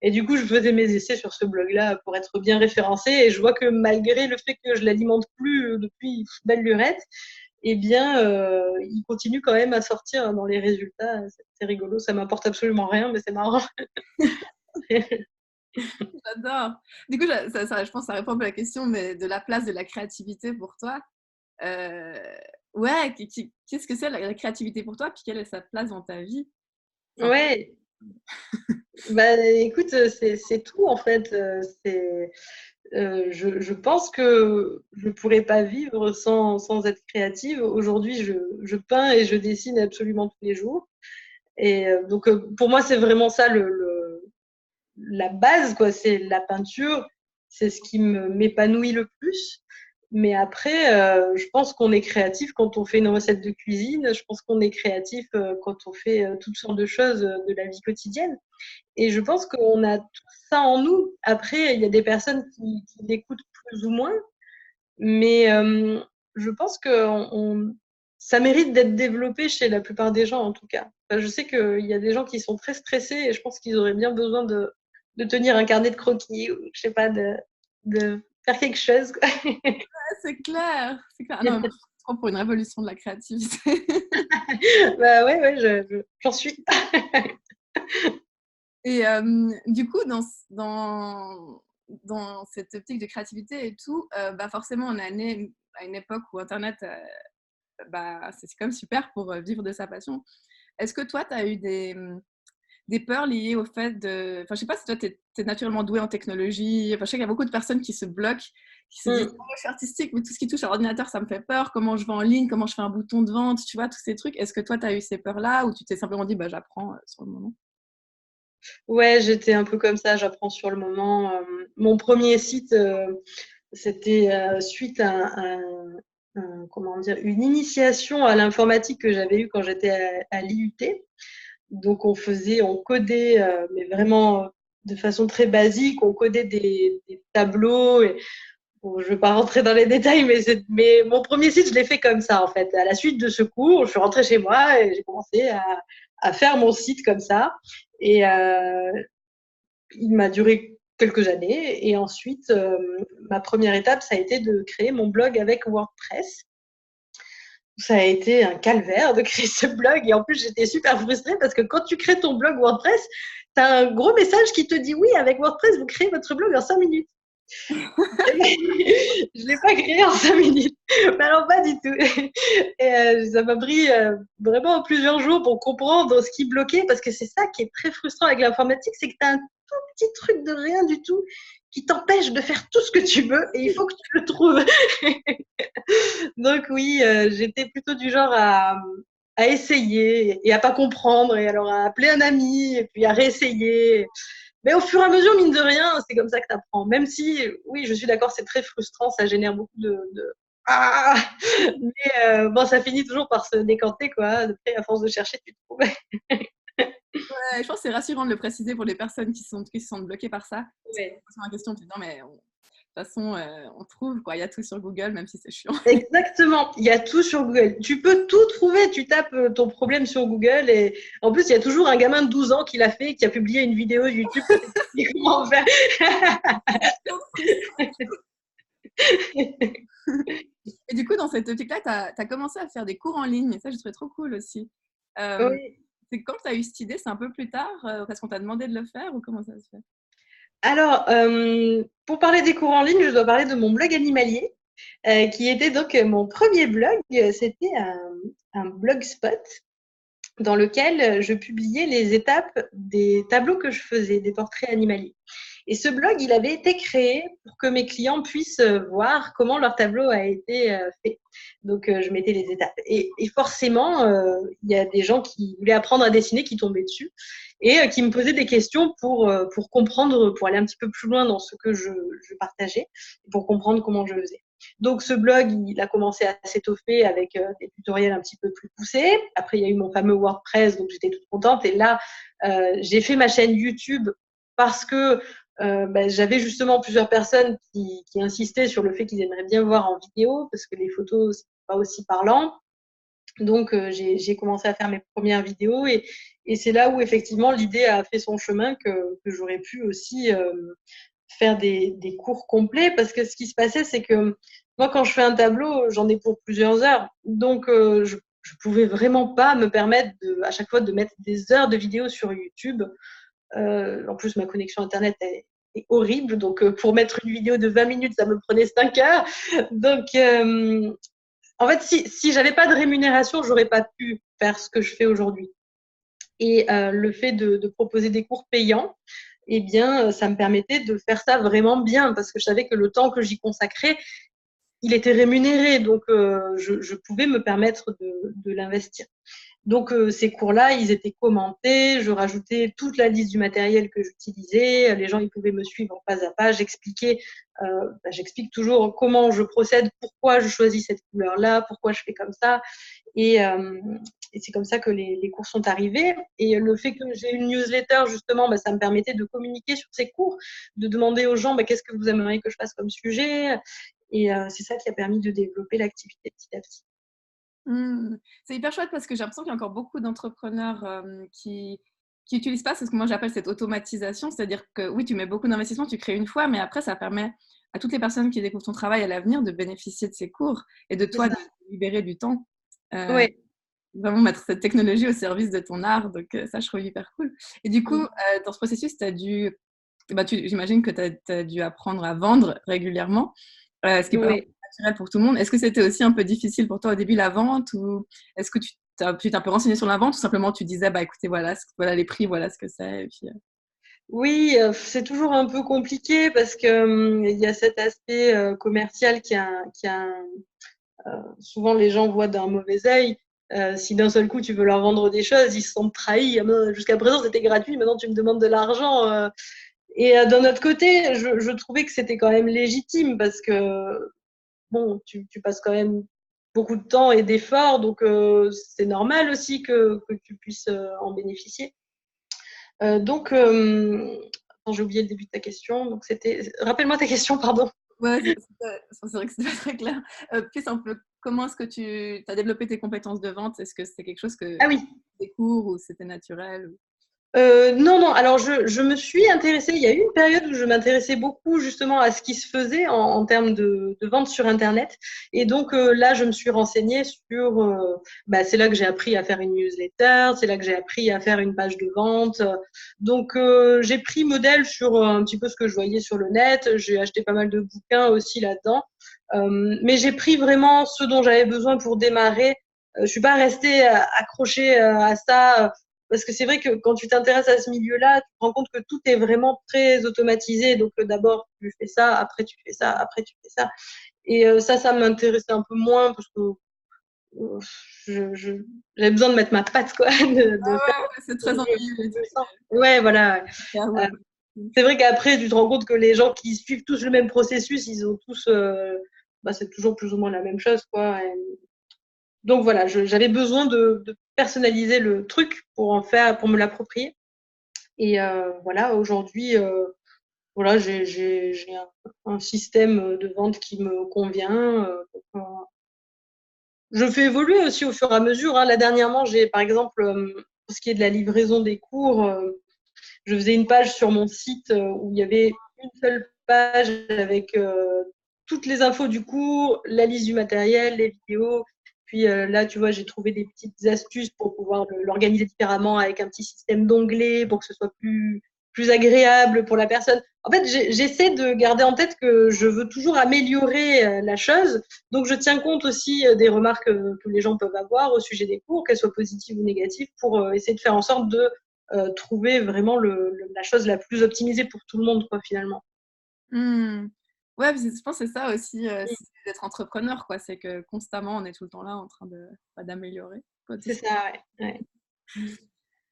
Et du coup, je faisais mes essais sur ce blog-là pour être bien référencé. Et je vois que malgré le fait que je l'alimente plus depuis belle lurette, eh bien, il continue quand même à sortir dans les résultats. C'est rigolo, ça m'apporte absolument rien, mais c'est marrant. J'adore. Du coup, je pense que ça répond un peu à la question, mais de la place de la créativité pour toi. Ouais, qu'est-ce que c'est la créativité pour toi? Puis quelle est sa place dans ta vie? Enfin, Ouais, bah écoute, c'est tout en fait. Je pense que je pourrais pas vivre sans être créative. Aujourd'hui, je peins et je dessine absolument tous les jours. Et donc, pour moi, c'est vraiment ça la base, quoi. C'est la peinture, c'est ce qui m'épanouit le plus. Mais après, je pense qu'on est créatif quand on fait une recette de cuisine. Je pense qu'on est créatif quand on fait toutes sortes de choses de la vie quotidienne. Et je pense qu'on a tout ça en nous. Après, il y a des personnes qui l'écoutent plus ou moins, mais je pense que ça mérite d'être développé chez la plupart des gens, en tout cas. Enfin, je sais qu'il y a des gens qui sont très stressés et je pense qu'ils auraient bien besoin de tenir un carnet de croquis ou, je sais pas, de faire quelque chose, quoi. c'est clair. C'est clair. Ah non, moi, je suis trop pour une révolution de la créativité. Bah ouais, ouais, j'en suis. Et du coup, dans cette optique de créativité et tout, bah forcément, on est à une époque où Internet, bah, c'est quand même super pour vivre de sa passion. Est-ce que toi, tu as eu des peurs liées au fait de... Enfin, je sais pas si toi, tu es naturellement doué en technologie. Enfin, je sais qu'il y a beaucoup de personnes qui se bloquent, qui se disent, oh, je suis artistique, mais tout ce qui touche à l'ordinateur, ça me fait peur. Comment je vends en ligne, comment je fais un bouton de vente, tu vois, tous ces trucs. Est-ce que toi, tu as eu ces peurs-là ou tu t'es simplement dit, bah, j'apprends sur le moment? Ouais, j'étais un peu comme ça, j'apprends sur le moment. Mon premier site, c'était suite comment dire, une initiation à l'informatique que j'avais eue quand j'étais à l'IUT. Donc on codait, mais vraiment de façon très basique, on codait des tableaux. Et, bon, je ne vais pas rentrer dans les détails, mais mon premier site, je l'ai fait comme ça en fait. À la suite de ce cours, je suis rentrée chez moi et j'ai commencé à faire mon site comme ça. Et il m'a duré quelques années. Et ensuite, ma première étape, ça a été de créer mon blog avec WordPress. Ça a été un calvaire de créer ce blog. Et en plus, j'étais super frustrée parce que quand tu crées ton blog WordPress, tu as un gros message qui te dit oui, avec WordPress, vous créez votre blog en 5 minutes. Je ne l'ai pas créé en 5 minutes. Mais alors, pas du tout. Et ça m'a pris vraiment plusieurs jours pour comprendre ce qui bloquait parce que c'est ça qui est très frustrant avec l'informatique, c'est que tu as un tout petit truc de rien du tout qui t'empêche de faire tout ce que tu veux et il faut que tu le trouves. Donc oui, j'étais plutôt du genre à essayer et à pas comprendre et alors à appeler un ami et puis à réessayer. Mais au fur et à mesure, mine de rien, c'est comme ça que tu apprends. Même si, oui, je suis d'accord, c'est très frustrant, ça génère beaucoup de... Ah, mais bon, ça finit toujours par se décanter, quoi. Après, à force de chercher, tu trouves. Ouais, je pense que c'est rassurant de le préciser pour les personnes qui se sentent bloquées par ça. Ouais. C'est une question, tu dis, non, mais façon, on trouve, quoi. Il y a tout sur Google, même si c'est chiant. Exactement, il y a tout sur Google. Tu peux tout trouver, tu tapes ton problème sur Google et en plus, il y a toujours un gamin de 12 ans qui l'a fait, qui a publié une vidéo YouTube pour t'expliquer comment faire. Et du coup, dans cette optique-là, tu as commencé à faire des cours en ligne. Et ça, je trouvais trop cool aussi. Oui. C'est quand tu as eu cette idée? C'est un peu plus tard, parce qu'on t'a demandé de le faire ou comment ça se fait? Alors, pour parler des cours en ligne, je dois parler de mon blog animalier, qui était donc mon premier blog. C'était un blogspot dans lequel je publiais les étapes des tableaux que je faisais, des portraits animaliers. Et ce blog, il avait été créé pour que mes clients puissent voir comment leur tableau a été fait. Donc, je mettais les étapes. Et forcément, il y a des gens qui voulaient apprendre à dessiner qui tombaient dessus et qui me posaient des questions pour comprendre, pour aller un petit peu plus loin dans ce que je partageais, pour comprendre comment je faisais. Donc, ce blog, il a commencé à s'étoffer avec des tutoriels un petit peu plus poussés. Après, il y a eu mon fameux WordPress, donc j'étais toute contente. Et là, j'ai fait ma chaîne YouTube parce que j'avais justement plusieurs personnes qui insistaient sur le fait qu'ils aimeraient bien voir en vidéo parce que les photos, c'est pas aussi parlant. Donc, j'ai commencé à faire mes premières vidéos et c'est là où effectivement l'idée a fait son chemin que j'aurais pu aussi faire des cours complets parce que ce qui se passait, c'est que moi, quand je fais un tableau, j'en ai pour plusieurs heures. Donc, je pouvais vraiment pas me permettre à chaque fois de mettre des heures de vidéos sur YouTube. En plus, ma connexion Internet est horrible. Donc, pour mettre une vidéo de 20 minutes, ça me prenait 5 heures. Donc, en fait, si j'avais pas de rémunération, j'aurais pas pu faire ce que je fais aujourd'hui. Et le fait de proposer des cours payants, eh bien, ça me permettait de faire ça vraiment bien parce que je savais que le temps que j'y consacrais, il était rémunéré. Donc, je pouvais me permettre de l'investir. Donc, ces cours-là, ils étaient commentés. Je rajoutais toute la liste du matériel que j'utilisais. Les gens, ils pouvaient me suivre pas à pas. J'explique toujours comment je procède, pourquoi je choisis cette couleur-là, pourquoi je fais comme ça. Et c'est comme ça que les cours sont arrivés. Et le fait que j'ai une newsletter, justement, ça me permettait de communiquer sur ces cours, de demander aux gens qu'est-ce que vous aimeriez que je fasse comme sujet. Et c'est ça qui a permis de développer l'activité petit à petit. C'est hyper chouette parce que j'ai l'impression qu'il y a encore beaucoup d'entrepreneurs qui n'utilisent pas ce que moi j'appelle cette automatisation. C'est-à-dire que oui, tu mets beaucoup d'investissement, tu crées une fois, mais après, ça permet à toutes les personnes qui découvrent ton travail à l'avenir de bénéficier de ces cours et de toi de libérer du temps. Oui. Vraiment mettre cette technologie au service de ton art. Donc, ça, je trouve hyper cool. Et du coup, dans ce processus, tu as dû, j'imagine que tu as dû apprendre à vendre régulièrement, ce qui est pas naturel pour tout le monde. Est-ce que c'était aussi un peu difficile pour toi au début, la vente, ou est-ce que tu t'es un peu renseigné sur la vente, ou simplement tu disais, écoutez, voilà les prix, voilà ce que c'est. Et puis, Oui, c'est toujours un peu compliqué parce que il y a cet aspect commercial souvent les gens voient d'un mauvais œil. Si d'un seul coup tu veux leur vendre des choses, ils se sentent trahis. Jusqu'à présent c'était gratuit, maintenant tu me demandes de l'argent. Et d'un autre côté, je trouvais que c'était quand même légitime parce que bon, tu passes quand même beaucoup de temps et d'efforts, donc c'est normal aussi que tu puisses en bénéficier. Donc, j'ai oublié le début de ta question. Donc, rappelle-moi ta question, pardon. ouais, c'est vrai que c'était pas très clair. Plus un peu, comment est-ce que tu as développé tes compétences de vente? Est-ce que c'est quelque chose que Ah oui. des cours ou c'était naturel? Non. Alors, je me suis intéressée. Il y a eu une période où je m'intéressais beaucoup justement à ce qui se faisait en termes de vente sur Internet. Et donc là, je me suis renseignée sur. C'est là que j'ai appris à faire une newsletter. C'est là que j'ai appris à faire une page de vente. Donc, j'ai pris modèle sur un petit peu ce que je voyais sur le net. J'ai acheté pas mal de bouquins aussi là-dedans. Mais j'ai pris vraiment ce dont j'avais besoin pour démarrer. Je suis pas restée accrochée à ça. Parce que c'est vrai que quand tu t'intéresses à ce milieu-là, tu te rends compte que tout est vraiment très automatisé. Donc d'abord, tu fais ça, après tu fais ça, après tu fais ça. Et ça m'intéressait un peu moins parce que j'avais besoin de mettre ma patte, quoi. C'est très ennuyeux. Ouais, voilà. Ouais. C'est vrai qu'après, tu te rends compte que les gens qui suivent tous le même processus, ils ont tous, c'est toujours plus ou moins la même chose, quoi. Donc voilà, j'avais besoin de personnaliser le truc pour me l'approprier. Et voilà, aujourd'hui, voilà, j'ai un système de vente qui me convient. Je fais évoluer aussi au fur et à mesure, hein. Là, dernièrement, j'ai par exemple, pour ce qui est de la livraison des cours, je faisais une page sur mon site où il y avait une seule page avec toutes les infos du cours, la liste du matériel, les vidéos. Puis là, tu vois, j'ai trouvé des petites astuces pour pouvoir l'organiser différemment avec un petit système d'onglets pour que ce soit plus agréable pour la personne. En fait, j'essaie de garder en tête que je veux toujours améliorer la chose. Donc, je tiens compte aussi des remarques que les gens peuvent avoir au sujet des cours, qu'elles soient positives ou négatives, pour essayer de faire en sorte de trouver vraiment la chose la plus optimisée pour tout le monde, quoi, finalement. Mmh. Ouais, je pense que c'est ça aussi, c'est d'être entrepreneur, quoi. C'est que constamment, on est tout le temps là en train d'améliorer, quoi, tout C'est ça. ça, ouais.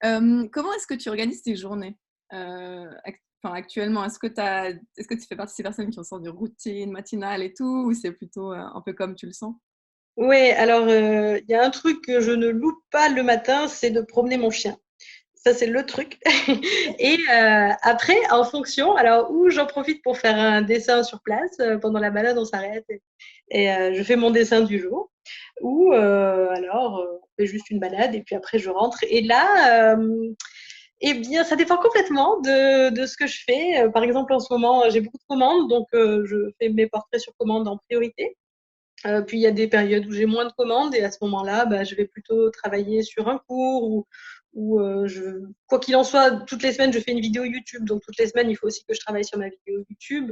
Ouais. Comment est-ce que tu organises tes journées? Enfin, actuellement, est-ce que tu fais partie de ces personnes qui ont une sorte de routine matinale et tout, ou c'est plutôt, un peu comme tu le sens? Ouais, alors, il y a un truc que je ne loupe pas le matin, c'est de promener mon chien. Ça, c'est le truc. Et après, en fonction, alors, où j'en profite pour faire un dessin sur place, pendant la balade, on s'arrête et je fais mon dessin du jour. Ou alors, on fait juste une balade et puis après, je rentre. Et là, eh bien, ça dépend complètement de ce que je fais. Par exemple, en ce moment, j'ai beaucoup de commandes, donc je fais mes portraits sur commande en priorité. Puis il y a des périodes où j'ai moins de commandes et à ce moment-là, bah, je vais plutôt travailler sur un cours ou quoi qu'il en soit, toutes les semaines, je fais une vidéo YouTube. Donc toutes les semaines, il faut aussi que je travaille sur ma vidéo YouTube.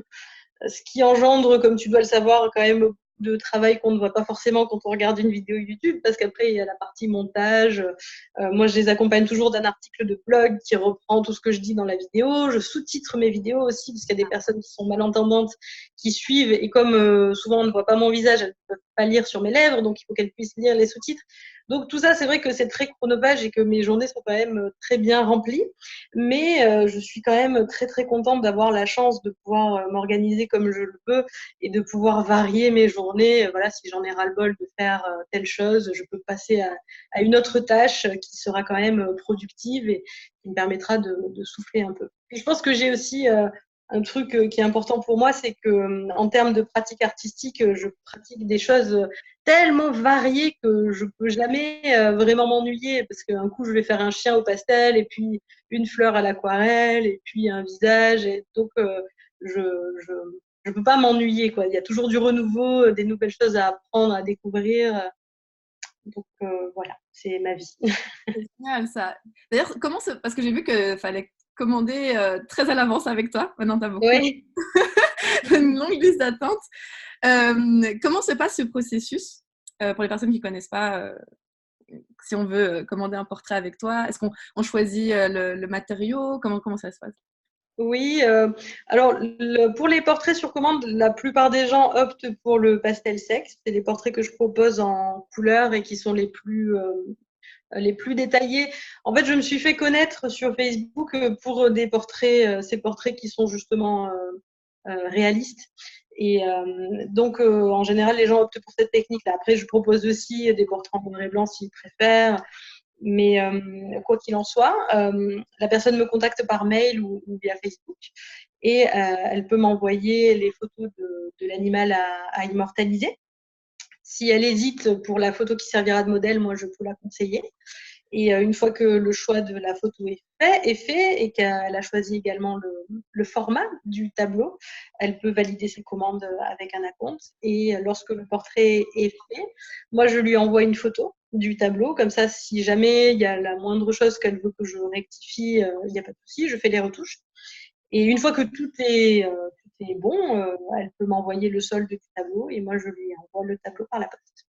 Ce qui engendre, comme tu dois le savoir, quand même de travail qu'on ne voit pas forcément quand on regarde une vidéo YouTube, parce qu'après, il y a la partie montage. Moi, je les accompagne toujours d'un article de blog qui reprend tout ce que je dis dans la vidéo. Je sous-titre mes vidéos aussi, parce qu'il y a des personnes qui sont malentendantes, qui suivent, et comme souvent on ne voit pas mon visage, elles ne peuvent pas lire sur mes lèvres, donc il faut qu'elles puissent lire les sous-titres. Donc tout ça, c'est vrai que c'est très chronophage et que mes journées sont quand même très bien remplies. Mais je suis quand même très très contente d'avoir la chance de pouvoir m'organiser comme je le veux et de pouvoir varier mes journées. Voilà, si j'en ai ras-le-bol de faire telle chose, je peux passer à une autre tâche qui sera quand même productive et qui me permettra de souffler un peu. Et je pense que j'ai aussi un truc qui est important pour moi, c'est que en termes de pratique artistique, je pratique des choses tellement variées que je peux jamais vraiment m'ennuyer, parce qu'un coup je vais faire un chien au pastel et puis une fleur à l'aquarelle et puis un visage, et donc je je je peux pas m'ennuyer, quoi. Il y a toujours du renouveau, des nouvelles choses à apprendre, à découvrir. Donc voilà, c'est ma vie. C'est génial ça. D'ailleurs, parce que j'ai vu qu'il fallait commander, très à l'avance avec toi. Maintenant, tu as beaucoup Oui. une longue liste d'attente. Comment se passe ce processus, pour les personnes qui connaissent pas, si on veut, commander un portrait avec toi? Est-ce qu'on choisit, le matériau? Comment ça se passe? Oui, alors pour les portraits sur commande, la plupart des gens optent pour le pastel sec. C'est les portraits que je propose en couleur et qui sont les plus détaillés. En fait, je me suis fait connaître sur Facebook pour des portraits, ces portraits qui sont justement réalistes. Et donc, en général, les gens optent pour cette technique-là. Après, je propose aussi des portraits en noir et blanc s'ils préfèrent. Mais quoi qu'il en soit, la personne me contacte par mail ou via Facebook et elle peut m'envoyer les photos de l'animal à immortaliser. Si elle hésite pour la photo qui servira de modèle, moi je peux la conseiller. Et une fois que le choix de la photo est fait et qu'elle a choisi également le format du tableau, elle peut valider ses commandes avec un acompte. Et lorsque le portrait est fait, moi, je lui envoie une photo du tableau. Comme ça, si jamais il y a la moindre chose qu'elle veut que je rectifie, il n'y a pas de souci, je fais les retouches. Et une fois que tout est bon, elle peut m'envoyer le solde du tableau et moi, je lui envoie le tableau par la poste.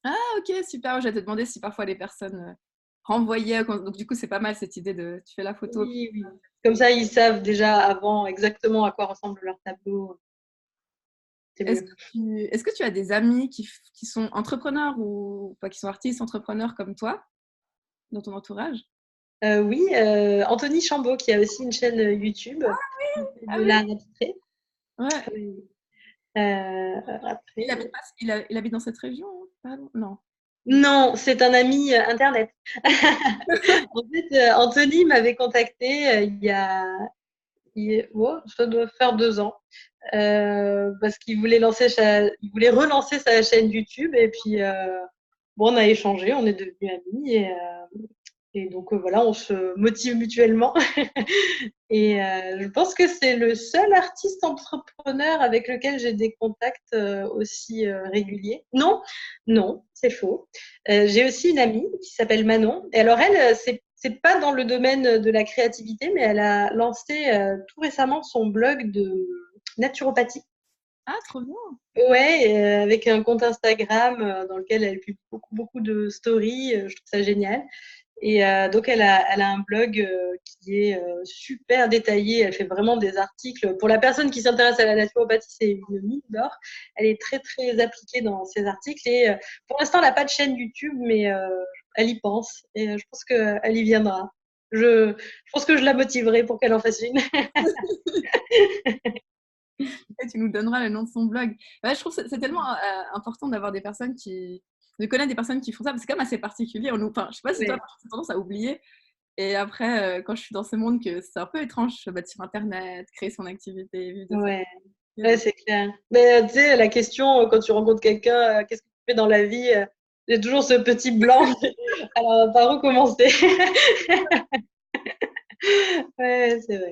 Ah OK, super. J'allais te demander si parfois les personnes, renvoyaient, donc du coup, c'est pas mal cette idée de tu fais la photo. Oui, oui. Comme ça, ils savent déjà avant exactement à quoi ressemble leur tableau. C'est Est-ce mieux. que tu as des amis qui sont entrepreneurs ou pas, qui sont artistes, entrepreneurs comme toi, dans ton entourage? Oui, Anthony Chambaud qui a aussi une chaîne YouTube qui fait Ah de oui! l'art abstrait. Ouais. Oui. Il Après habite pas il habite dans cette région? Pardon? Non. non, c'est un ami internet. En fait, Anthony m'avait contacté il ça doit faire 2 ans. Parce qu'il voulait relancer sa chaîne YouTube et puis bon, on a échangé, on est devenus amis et donc voilà, on se motive mutuellement. Et je pense que c'est le seul artiste entrepreneur avec lequel j'ai des contacts aussi réguliers. Non, non, c'est faux. J'ai aussi une amie qui s'appelle Manon. Et alors elle, c'est pas dans le domaine de la créativité, mais elle a lancé tout récemment son blog de naturopathie. Ah, trop bien. Ouais, avec un compte Instagram dans lequel elle publie beaucoup, beaucoup de stories. Je trouve ça génial. Et donc, elle a un blog qui est super détaillé. Elle fait vraiment des articles. Pour la personne qui s'intéresse à la naturopathie, c'est une mine d'or. Elle est très, très appliquée dans ses articles. Et pour l'instant, elle n'a pas de chaîne YouTube, mais elle y pense. Et je pense qu'elle y viendra. Je pense que je la motiverai pour qu'elle en fasse une. Et tu nous donneras le nom de son blog. Ouais, je trouve que c'est tellement important d'avoir des personnes de connaître des personnes qui font ça, parce que c'est quand même assez particulier. Enfin, je sais pas si toi, Ouais. tu as tendance à oublier. Et après, quand je suis dans ce monde, que c'est un peu étrange, sur Internet, créer son activité, vivre de ça. Ouais. Ouais, c'est clair. Mais tu sais, la question, quand tu rencontres quelqu'un, qu'est-ce que tu fais dans la vie? J'ai toujours ce petit blanc. Alors, par où commencer? Ouais, c'est vrai.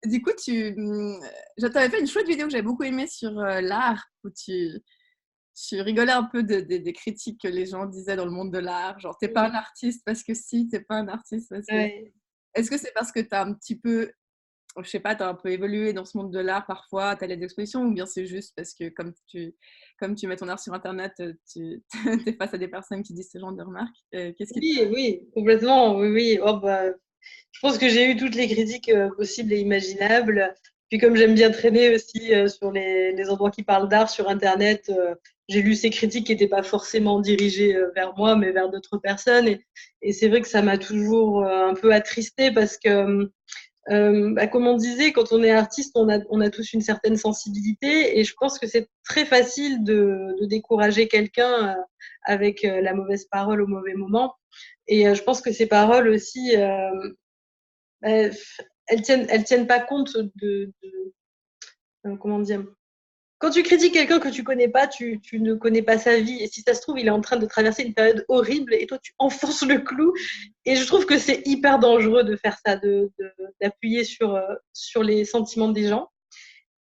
Du coup, je t'avais fait une chouette vidéo que j'avais beaucoup aimée sur l'art, où tu rigolais un peu des critiques que les gens disaient dans le monde de l'art. Genre, t'es pas un artiste parce que si, t'es pas un artiste parce que. Ouais. Est-ce que c'est parce que t'as un petit peu, je sais pas, t'as un peu évolué dans ce monde de l'art parfois, t'as les expositions, ou bien c'est juste parce que comme tu mets ton art sur Internet, tu es face à des personnes qui disent ce genre de remarques. Qu'est-ce qui te... Oui, oui, complètement. Oui, oui. Oh, bah, je pense que j'ai eu toutes les critiques possibles et imaginables. Puis comme j'aime bien traîner aussi sur les endroits qui parlent d'art sur Internet, j'ai lu ces critiques qui n'étaient pas forcément dirigées vers moi, mais vers d'autres personnes. Et c'est vrai que ça m'a toujours un peu attristée parce que, bah, comme on disait, quand on est artiste, on a tous une certaine sensibilité. Et je pense que c'est très facile de décourager quelqu'un avec la mauvaise parole au mauvais moment. Et je pense que ces paroles aussi, elles tiennent pas compte comment dire. Quand tu critiques quelqu'un que tu connais pas, tu ne connais pas sa vie. Et si ça se trouve, il est en train de traverser une période horrible et toi, tu enfonces le clou. Et je trouve que c'est hyper dangereux de faire ça, d'appuyer sur les sentiments des gens.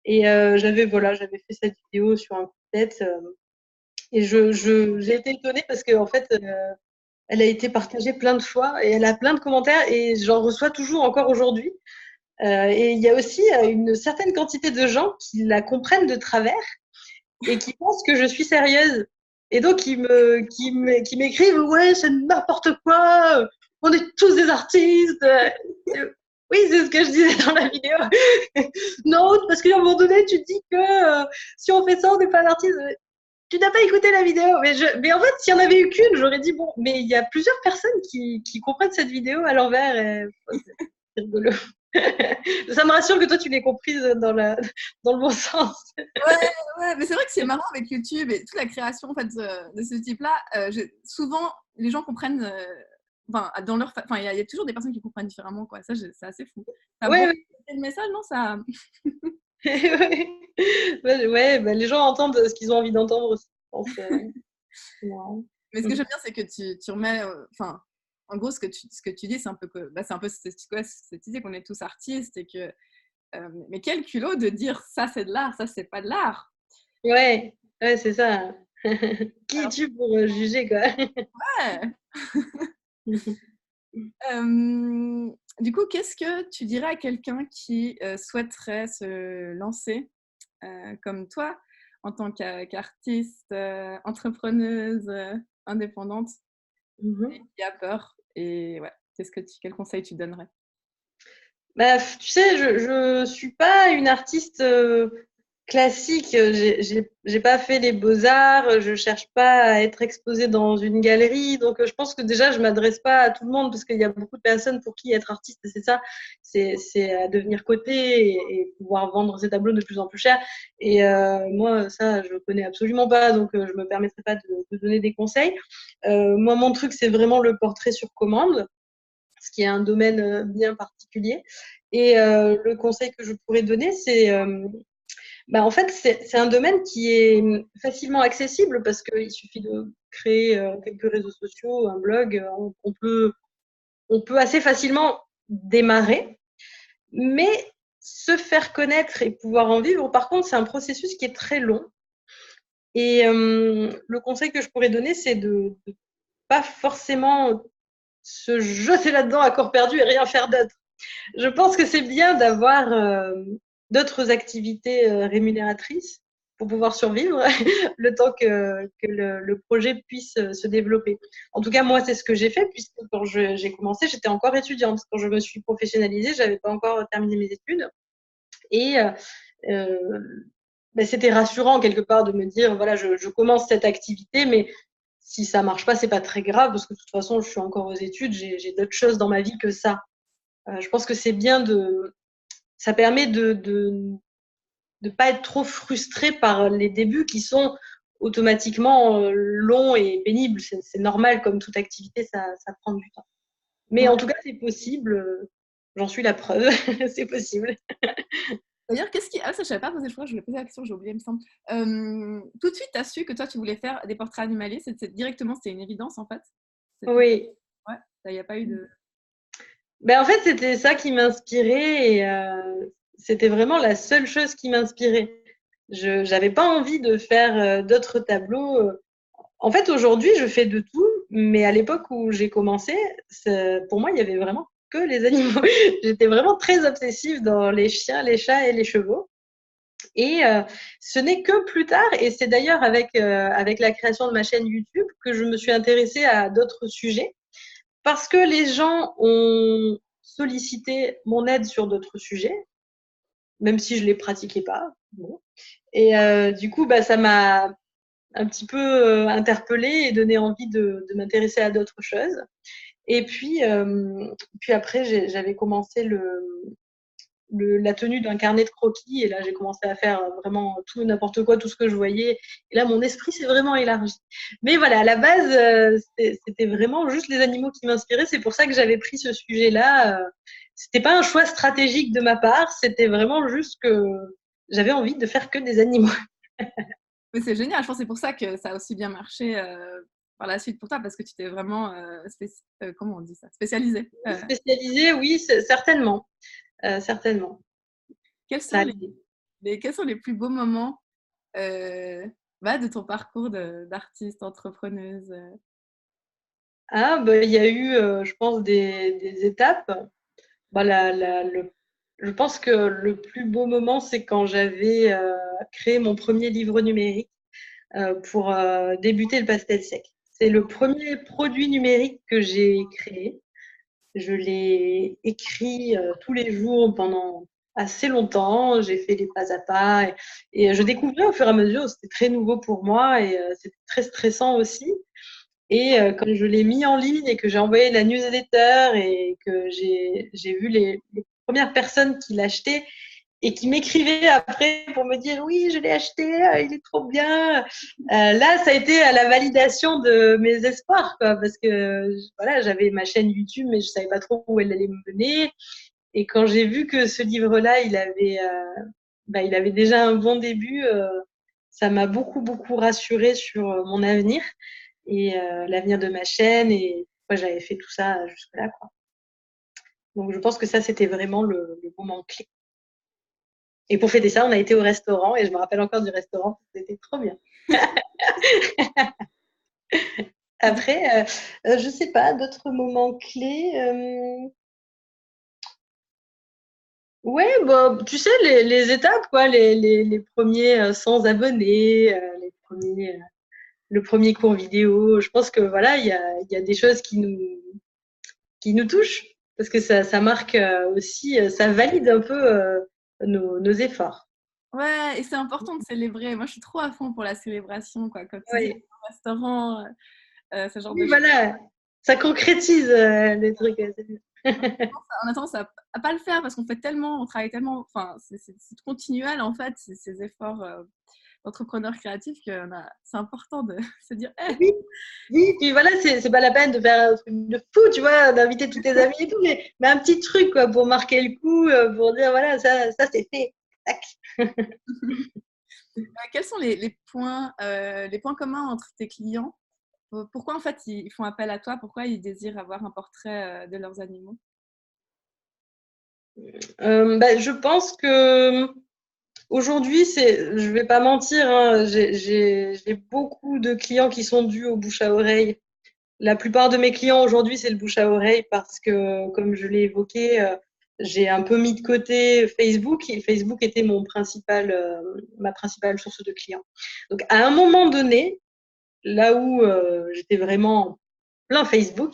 Et j'avais fait cette vidéo sur un coup de tête. Et j'ai été étonnée parce que, en fait, elle a été partagée plein de fois et elle a plein de commentaires et j'en reçois toujours encore aujourd'hui. Et il y a aussi une certaine quantité de gens qui la comprennent de travers et qui pensent que je suis sérieuse. Et donc, qui m'écrivent, ouais, c'est n'importe quoi, on est tous des artistes. Oui, c'est ce que je disais dans la vidéo. Non, parce qu'à un moment donné, tu dis que si on fait ça, on n'est pas un artiste. Tu n'as pas écouté la vidéo. Mais en fait, s'il n'y en avait eu qu'une, j'aurais dit, bon, mais il y a plusieurs personnes qui comprennent cette vidéo à l'envers. Et c'est rigolo. Ça me rassure que toi, tu l'aies comprise dans le bon sens. Ouais, ouais, mais c'est vrai que c'est marrant avec YouTube et toute la création en fait, de ce type-là. Souvent, les gens comprennent. Enfin, enfin, il y a toujours des personnes qui comprennent différemment, quoi. Ça, c'est assez fou. Ça Ouais, bon, ouais. le message, non, ça. Ouais, ouais, bah, les gens entendent ce qu'ils ont envie d'entendre aussi, je pense. C'est marrant. Mais ce que j'aime bien, c'est que tu remets. Enfin, en gros, ce que tu dis, c'est un peu c'est un peu cette idée qu'on est tous artistes et que. Mais quel culot de dire ça, c'est de l'art, ça, c'est pas de l'art. Ouais, ouais, c'est ça. Qui Alors, es-tu pour juger, quoi? ouais. Du coup, qu'est-ce que tu dirais à quelqu'un qui souhaiterait se lancer comme toi en tant qu'artiste, entrepreneuse, indépendante et Mhm. qui a peur? Et ouais, quel conseil tu donnerais? Bah, tu sais, je suis pas une artiste classique. J'ai pas fait les beaux-arts. Je cherche pas à être exposée dans une galerie. Donc, je pense que déjà, je m'adresse pas à tout le monde parce qu'il y a beaucoup de personnes pour qui être artiste, c'est ça. C'est à devenir coté et pouvoir vendre ses tableaux de plus en plus cher. Et moi, ça, je connais absolument pas. Donc, je me permettrai pas de donner des conseils. Moi, mon truc, c'est vraiment le portrait sur commande, ce qui est un domaine bien particulier. Et le conseil que je pourrais donner, c'est en fait, c'est un domaine qui est facilement accessible parce qu'il suffit de créer quelques réseaux sociaux, un blog, on peut assez facilement démarrer, mais se faire connaître et pouvoir en vivre, par contre, c'est un processus qui est très long. Et le conseil que je pourrais donner, c'est de ne pas forcément se jeter là-dedans à corps perdu et rien faire d'autre. Je pense que c'est bien d'avoir d'autres activités rémunératrices pour pouvoir survivre le temps que le projet puisse se développer. En tout cas, moi, c'est ce que j'ai fait, puisque quand j'ai commencé, j'étais encore étudiante. Quand je me suis professionnalisée, je n'avais pas encore terminé mes études. Et c'était rassurant quelque part de me dire, voilà, je commence cette activité, mais si ça marche pas, c'est pas très grave, parce que de toute façon, je suis encore aux études, j'ai d'autres choses dans ma vie que ça. Je pense que c'est bien ça permet de pas être trop frustré par les débuts qui sont automatiquement longs et pénibles. C'est normal, comme toute activité, ça prend du temps. Mais Ouais. en tout cas, c'est possible. J'en suis la preuve. C'est possible. D'ailleurs, qu'est-ce qui... Ah, ça, je savais pas poser, je crois que je voulais poser la question, j'ai oublié, il me semble. Tout de suite, tu as su que toi, tu voulais faire des portraits animaliers. Directement, c'était une évidence, en fait. Oui. Ouais, il n'y a pas eu de... En fait, c'était ça qui m'inspirait et c'était vraiment la seule chose qui m'inspirait. Je n'avais pas envie de faire d'autres tableaux. En fait, aujourd'hui, je fais de tout, mais à l'époque où j'ai commencé, pour moi, il y avait vraiment que les animaux. J'étais vraiment très obsessive dans les chiens, les chats et les chevaux. Et ce n'est que plus tard, et c'est d'ailleurs avec la création de ma chaîne YouTube que je me suis intéressée à d'autres sujets, parce que les gens ont sollicité mon aide sur d'autres sujets, même si je ne les pratiquais pas. Bon. Et du coup, ça m'a un petit peu interpellée et donné envie de m'intéresser à d'autres choses. Et puis après, j'avais commencé la tenue d'un carnet de croquis, et là j'ai commencé à faire vraiment tout n'importe quoi, tout ce que je voyais, et là mon esprit s'est vraiment élargi. Mais voilà, à la base c'était vraiment juste les animaux qui m'inspiraient, c'est pour ça que j'avais pris ce sujet-là. C'était pas un choix stratégique de ma part, c'était vraiment juste que j'avais envie de faire que des animaux. Mais c'est génial, je pense que c'est pour ça que ça a aussi bien marché par la suite pour toi, parce que tu t'es vraiment, comment on dit ça, spécialisée. Spécialisée, oui, certainement. Certainement. Quels Ça sont a quels sont les plus beaux moments de ton parcours d'artiste, entrepreneuse il y a eu, je pense, des étapes. Je pense que le plus beau moment, c'est quand j'avais créé mon premier livre numérique pour débuter le pastel sec. C'est le premier produit numérique que j'ai créé. Je l'ai écrit tous les jours pendant assez longtemps. J'ai fait les pas à pas et je découvrais au fur et à mesure. C'était très nouveau pour moi et c'était très stressant aussi. Et quand je l'ai mis en ligne et que j'ai envoyé la newsletter et que j'ai vu les premières personnes qui l'achetaient et qui m'écrivaient après pour me dire oui, je l'ai acheté, il est trop bien. Là, ça a été la validation de mes espoirs, quoi, parce que voilà, j'avais ma chaîne YouTube, mais je savais pas trop où elle allait me mener. Et quand j'ai vu que ce livre-là, il avait déjà un bon début, ça m'a beaucoup, beaucoup rassurée sur mon avenir et l'avenir de ma chaîne et pourquoi j'avais fait tout ça jusque-là, quoi. Donc, je pense que ça, c'était vraiment le moment clé. Et pour fêter ça, on a été au restaurant et je me rappelle encore du restaurant. C'était trop bien. Après, je sais pas, d'autres moments clés. Ouais, tu sais, les étapes, quoi, les premiers 100 abonnés, le premier cours vidéo. Je pense que voilà, il y a des choses qui nous touchent parce que ça marque aussi, ça valide un peu nos efforts. Ouais, et c'est important de célébrer. Moi, je suis trop à fond pour la célébration, quoi. Comme tu dis, Oui, au restaurant, ce genre de oui, choses. voilà, ça concrétise les trucs. C'est bien. On a tendance à pas le faire parce qu'on fait tellement, on travaille tellement. Enfin, c'est continuel, en fait, ces efforts. entrepreneurs créatifs que c'est important de se dire hey. Oui, oui, puis voilà, c'est pas la peine de faire un truc de fou, tu vois, d'inviter tous tes amis et tout, mais un petit truc, quoi, pour marquer le coup, pour dire, voilà, ça c'est fait. Tac. Quels sont les points communs entre tes clients? Pourquoi en fait ils font appel à toi? Pourquoi ils désirent avoir un portrait de leurs animaux? Je pense que aujourd'hui, je vais pas mentir, hein, j'ai beaucoup de clients qui sont dus au bouche à oreille. La plupart de mes clients aujourd'hui, c'est le bouche à oreille parce que, comme je l'ai évoqué, j'ai un peu mis de côté Facebook et Facebook était ma principale source de clients. Donc, à un moment donné, là où j'étais vraiment plein Facebook,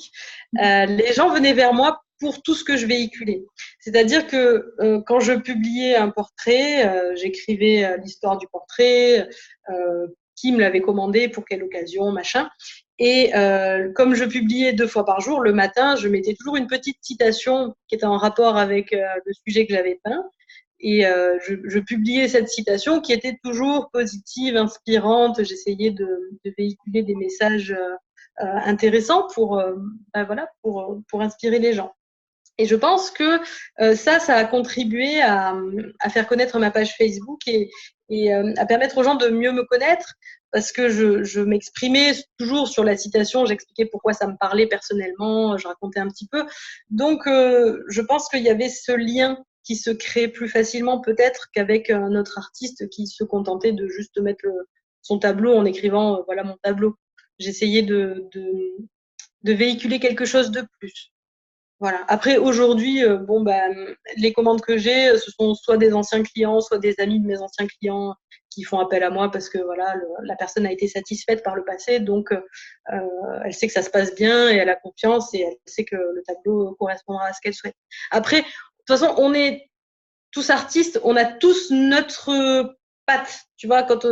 les gens venaient vers moi pour tout ce que je véhiculais. C'est-à-dire que quand je publiais un portrait, j'écrivais l'histoire du portrait, qui me l'avait commandé, pour quelle occasion, machin. Et comme je publiais 2 fois par jour, le matin, je mettais toujours une petite citation qui était en rapport avec le sujet que j'avais peint. Et je publiais cette citation qui était toujours positive, inspirante. J'essayais de véhiculer des messages intéressants pour inspirer les gens. Et je pense que ça a contribué à faire connaître ma page Facebook et à permettre aux gens de mieux me connaître parce que je m'exprimais toujours sur la citation, j'expliquais pourquoi ça me parlait personnellement, je racontais un petit peu. Donc, je pense qu'il y avait ce lien qui se crée plus facilement peut-être qu'avec un autre artiste qui se contentait de juste mettre son tableau en écrivant voilà mon tableau. J'essayais de véhiculer quelque chose de plus. Voilà. Après, aujourd'hui, les commandes que j'ai, ce sont soit des anciens clients, soit des amis de mes anciens clients qui font appel à moi parce que voilà, la personne a été satisfaite par le passé, donc elle sait que ça se passe bien et elle a confiance et elle sait que le tableau correspondra à ce qu'elle souhaite. Après, de toute façon, on est tous artistes, on a tous notre patte. Tu vois, quand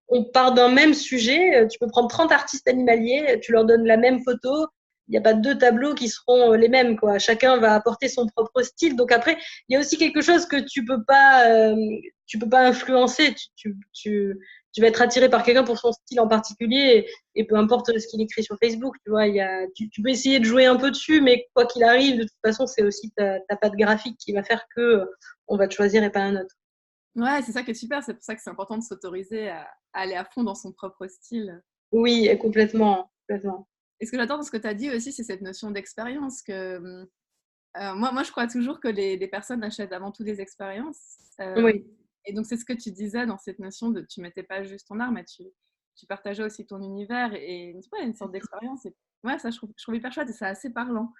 on part d'un même sujet, tu peux prendre 30 artistes animaliers, tu leur donnes la même photo, il n'y a pas 2 tableaux qui seront les mêmes, quoi. Chacun va apporter son propre style. Donc après, il y a aussi quelque chose que tu peux pas influencer. Tu vas être attiré par quelqu'un pour son style en particulier et peu importe ce qu'il écrit sur Facebook, tu vois, tu peux essayer de jouer un peu dessus, mais quoi qu'il arrive, de toute façon, c'est aussi ta patte graphique qui va faire que on va te choisir et pas un autre. Ouais, c'est ça qui est super. C'est pour ça que c'est important de s'autoriser à aller à fond dans son propre style. Oui, complètement, complètement. Et ce que j'adore dans ce que tu as dit aussi, c'est cette notion d'expérience que moi, je crois toujours que les personnes achètent avant tout des expériences. Oui. Et donc, c'est ce que tu disais dans cette notion de tu mettais pas juste ton art, mais tu partageais aussi ton univers et ouais, une sorte d'expérience. Et ouais, ça, je trouve hyper chouette et c'est assez parlant.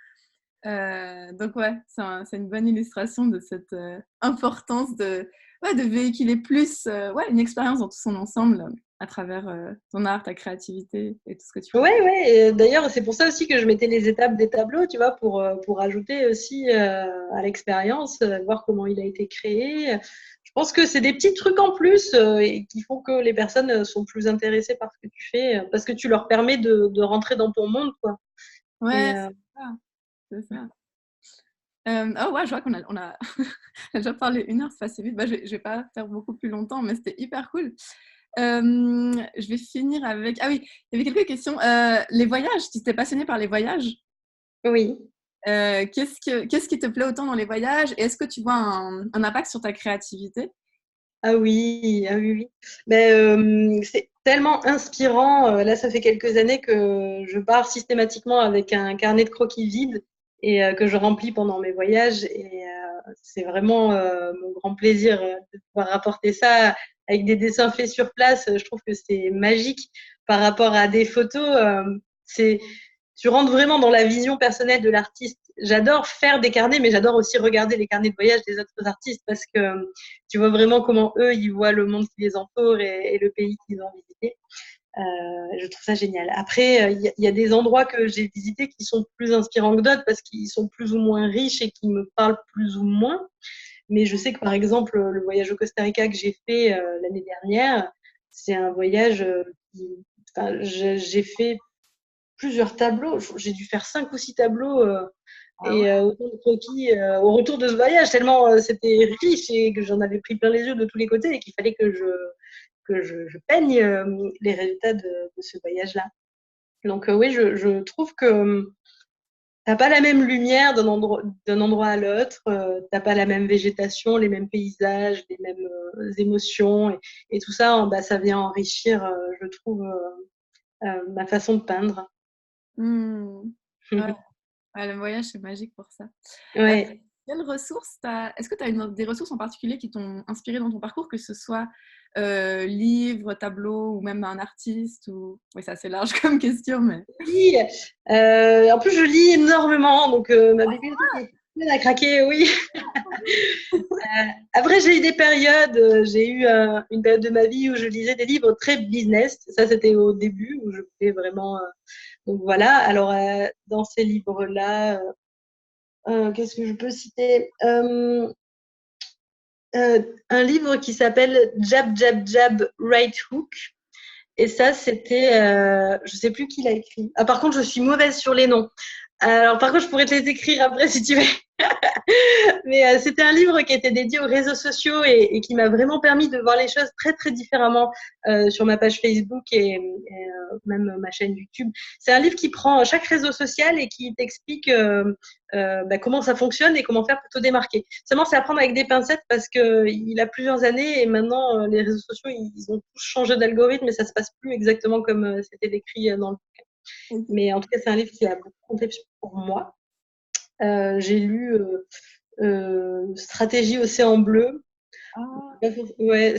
Donc, ouais, c'est une bonne illustration de cette importance de véhiculer plus ouais, une expérience dans tout son ensemble à travers ton art, ta créativité et tout ce que tu fais. Ouais, ouais. Et d'ailleurs, c'est pour ça aussi que je mettais les étapes des tableaux, tu vois, pour ajouter aussi à l'expérience, voir comment il a été créé. Je pense que c'est des petits trucs en plus et qui font que les personnes sont plus intéressées par ce que tu fais, parce que tu leur permets de rentrer dans ton monde, quoi. Et, Ouais, c'est ça. C'est ça. Oh ouais, je vois qu'on a déjà parlé 1 heure, c'est passé vite. Bah, je vais pas faire beaucoup plus longtemps, mais c'était hyper cool. Je vais finir avec ah oui, il y avait quelques questions. Les voyages, tu t'es passionnée par les voyages? oui. Qu'est-ce qui te plaît autant dans les voyages? Et est-ce que tu vois un impact sur ta créativité? Ah oui, ah oui, oui. Mais c'est tellement inspirant. Là, ça fait quelques années que je pars systématiquement avec un carnet de croquis vide et que je remplis pendant mes voyages. Et c'est vraiment mon grand plaisir de pouvoir rapporter ça avec des dessins faits sur place. Je trouve que c'est magique par rapport à des photos. C'est Tu rentres vraiment dans la vision personnelle de l'artiste. J'adore faire des carnets, mais j'adore aussi regarder les carnets de voyage des autres artistes parce que tu vois vraiment comment eux, ils voient le monde qui les entoure et le pays qu'ils ont visité. Je trouve ça génial. Après, il y a des endroits que j'ai visités qui sont plus inspirants que d'autres parce qu'ils sont plus ou moins riches et qui me parlent plus ou moins. Mais je sais que, par exemple, le voyage au Costa Rica que j'ai fait l'année dernière, c'est un voyage j'ai fait plusieurs tableaux. J'ai dû faire 5 ou 6 tableaux Ah ouais. et autant de croquis au retour de ce voyage, tellement c'était riche et que j'en avais pris plein les yeux de tous les côtés et qu'il fallait que je peigne les résultats de ce voyage-là. Donc oui, je trouve que t'as pas la même lumière d'un endroit à l'autre, t'as pas la même végétation, les mêmes paysages, les mêmes émotions, et tout ça, bah, ça vient enrichir, je trouve, ma façon de peindre. Mmh. Ouais, ouais, le voyage, c'est magique pour ça. Heu, Ouais. quelles ressources est-ce que tu as des ressources en particulier qui t'ont inspiré dans ton parcours, que ce soit, livres, tableaux ou même un artiste ou oui, c'est assez large comme question, mais Oui, en plus je lis énormément, donc ma bibliothèque est pleine à craquer, oui. Après, j'ai eu une période de ma vie où je lisais des livres très business. Ça, c'était au début où je voulais vraiment. Donc voilà. Alors, dans ces livres-là, qu'est-ce que je peux citer un livre qui s'appelle Jab, Jab, Jab, Right Hook. Et ça, c'était, je sais plus qui l'a écrit. Ah, par contre, je suis mauvaise sur les noms. Alors, par contre, je pourrais te les écrire après si tu veux. Mais c'était un livre qui était dédié aux réseaux sociaux et qui m'a vraiment permis de voir les choses très très différemment sur ma page Facebook et même ma chaîne YouTube. C'est un livre qui prend chaque réseau social et qui t'explique bah, comment ça fonctionne et comment faire pour te démarquer. Seulement, c'est à prendre avec des pincettes parce qu'il a plusieurs années et maintenant les réseaux sociaux ils ont tous changé d'algorithme et ça se passe plus exactement comme c'était décrit dans le bouquin. OK. Mais en tout cas, c'est un livre qui a beaucoup compté pour moi. J'ai lu Stratégie Océan Bleu. Ah! Ouais,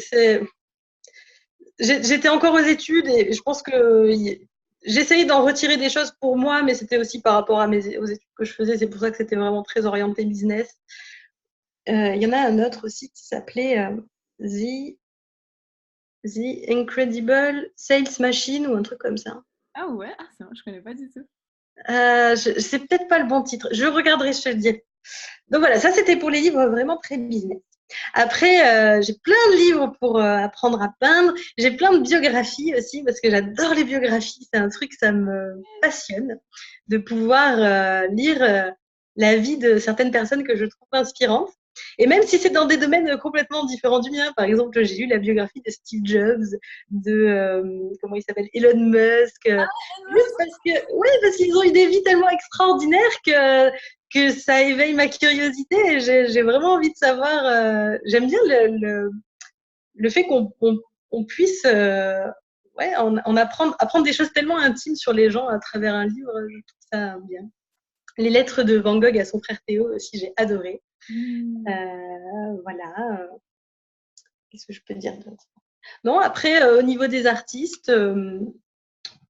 j'étais encore aux études et je pense que j'essayais d'en retirer des choses pour moi, mais c'était aussi par rapport aux études que je faisais. C'est pour ça que c'était vraiment très orienté business. Il y en a un autre aussi qui s'appelait The, The Incredible Sales Machine ou un truc comme ça. Ah ouais? Ah, c'est vrai, je connais pas du tout. C'est peut-être pas le bon titre. Je regarderai, je te le dirai. Donc voilà, ça c'était pour les livres vraiment très business. Après, j'ai plein de livres pour apprendre à peindre. J'ai plein de biographies aussi parce que j'adore les biographies. C'est un truc, ça me passionne de pouvoir lire la vie de certaines personnes que je trouve inspirantes. Et même si c'est dans des domaines complètement différents du mien, par exemple, j'ai lu la biographie de Steve Jobs, de comment il s'appelle, Elon Musk, juste parce que, ouais, parce qu'ils ont eu des vies tellement extraordinaires que ça éveille ma curiosité et j'ai vraiment envie de savoir. J'aime bien le fait qu'on puisse ouais, apprendre des choses tellement intimes sur les gens à travers un livre. Je trouve ça bien. Les lettres de Van Gogh à son frère Théo aussi, j'ai adoré. Mmh. Voilà. Qu'est-ce que je peux dire d'autre? Non, après, au niveau des artistes,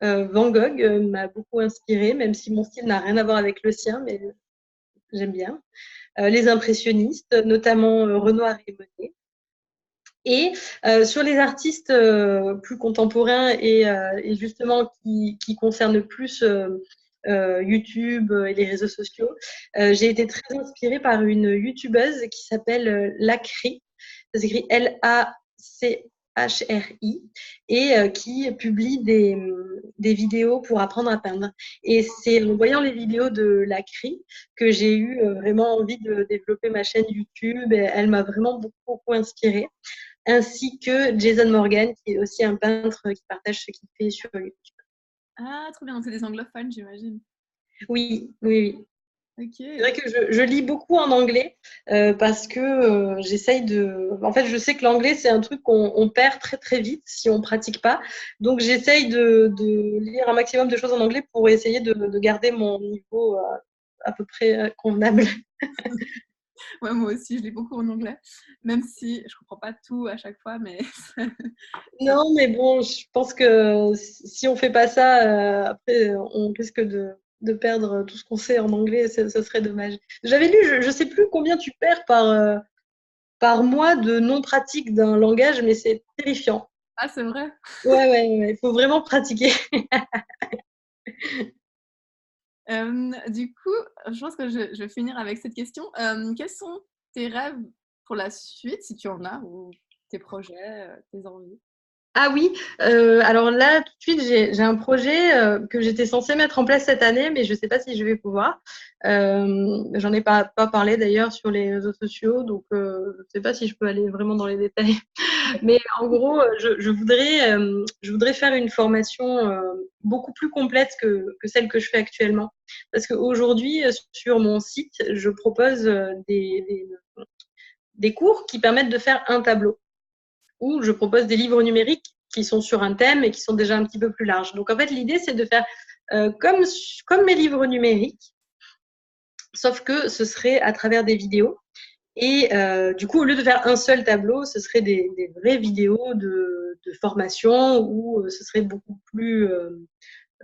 Van Gogh m'a beaucoup inspirée, même si mon style n'a rien à voir avec le sien, mais j'aime bien. Les impressionnistes, notamment Renoir et Monet. Et sur les artistes plus contemporains et justement qui concernent plus YouTube et les réseaux sociaux, j'ai été très inspirée par une youtubeuse qui s'appelle Lacry. Ça s'écrit Lachri et qui publie des vidéos pour apprendre à peindre. Et c'est en voyant les vidéos de Lacry que j'ai eu vraiment envie de développer ma chaîne YouTube. Et elle m'a vraiment beaucoup, beaucoup inspirée, ainsi que Jason Morgan, qui est aussi un peintre qui partage ce qu'il fait sur YouTube. Ah, trop bien, donc c'est des anglophones, j'imagine? Oui, oui, oui. C'est OK. vrai que je lis beaucoup en anglais parce que j'essaye de. En fait, je sais que l'anglais, c'est un truc qu'on perd très très vite si on ne pratique pas. Donc, j'essaye de lire un maximum de choses en anglais pour essayer de garder mon niveau à peu près convenable. Ouais, moi aussi, je lis beaucoup en anglais, même si je comprends pas tout à chaque fois, mais ça Non, mais bon, je pense que si on fait pas ça, après, on risque de perdre tout ce qu'on sait en anglais. Ce serait dommage. J'avais lu, je sais plus combien tu perds par mois de non-pratique d'un langage, mais c'est terrifiant. ah, c'est vrai? Ouais, ouais, ouais, il faut vraiment pratiquer. Du coup, je pense que je vais finir avec cette question. Quels sont tes rêves pour la suite, si tu en as, ou tes projets, tes envies? Ah oui, alors là, tout de suite, j'ai un projet que j'étais censée mettre en place cette année, mais je ne sais pas si je vais pouvoir. J'en ai pas parlé d'ailleurs sur les réseaux sociaux, donc je ne sais pas si je peux aller vraiment dans les détails. Mais en gros, je voudrais faire une formation beaucoup plus complète que celle que je fais actuellement. Parce qu'aujourd'hui, sur mon site, je propose des cours qui permettent de faire un tableau, où je propose des livres numériques qui sont sur un thème et qui sont déjà un petit peu plus larges. Donc en fait, l'idée, c'est de faire comme mes livres numériques, sauf que ce serait à travers des vidéos. Et du coup, au lieu de faire un seul tableau, ce serait des vraies vidéos de formation où ce serait beaucoup plus.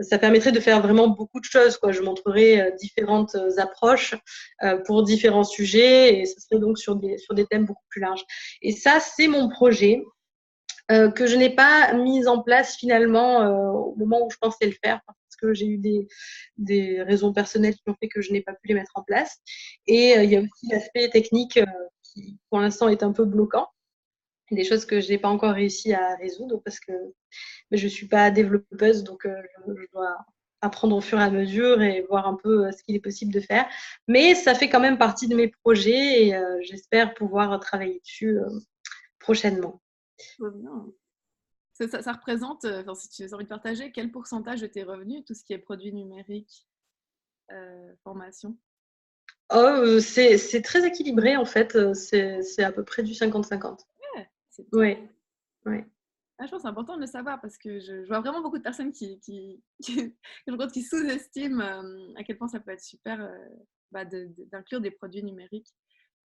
Ça permettrait de faire vraiment beaucoup de choses, quoi. Je montrerai différentes approches pour différents sujets et ce serait donc sur des thèmes beaucoup plus larges. Et ça, c'est mon projet que je n'ai pas mise en place finalement au moment où je pensais le faire parce que j'ai eu des raisons personnelles qui ont fait que je n'ai pas pu les mettre en place. Et il y a aussi l'aspect technique qui, pour l'instant, est un peu bloquant. Des choses que je n'ai pas encore réussi à résoudre parce que je ne suis pas développeuse, donc je dois apprendre au fur et à mesure et voir un peu ce qu'il est possible de faire. Mais ça fait quand même partie de mes projets et j'espère pouvoir travailler dessus prochainement. Trop bien. Ça représente, si tu as envie de partager, quel pourcentage de tes revenus, tout ce qui est produits numériques, formation? Oh, c'est très équilibré en fait. C'est à peu près du 50-50. Ouais, c'est top. Ouais, ouais. Ah, je pense que c'est important de le savoir parce que je vois vraiment beaucoup de personnes que je rencontre qui sous-estiment à quel point ça peut être super d'inclure des produits numériques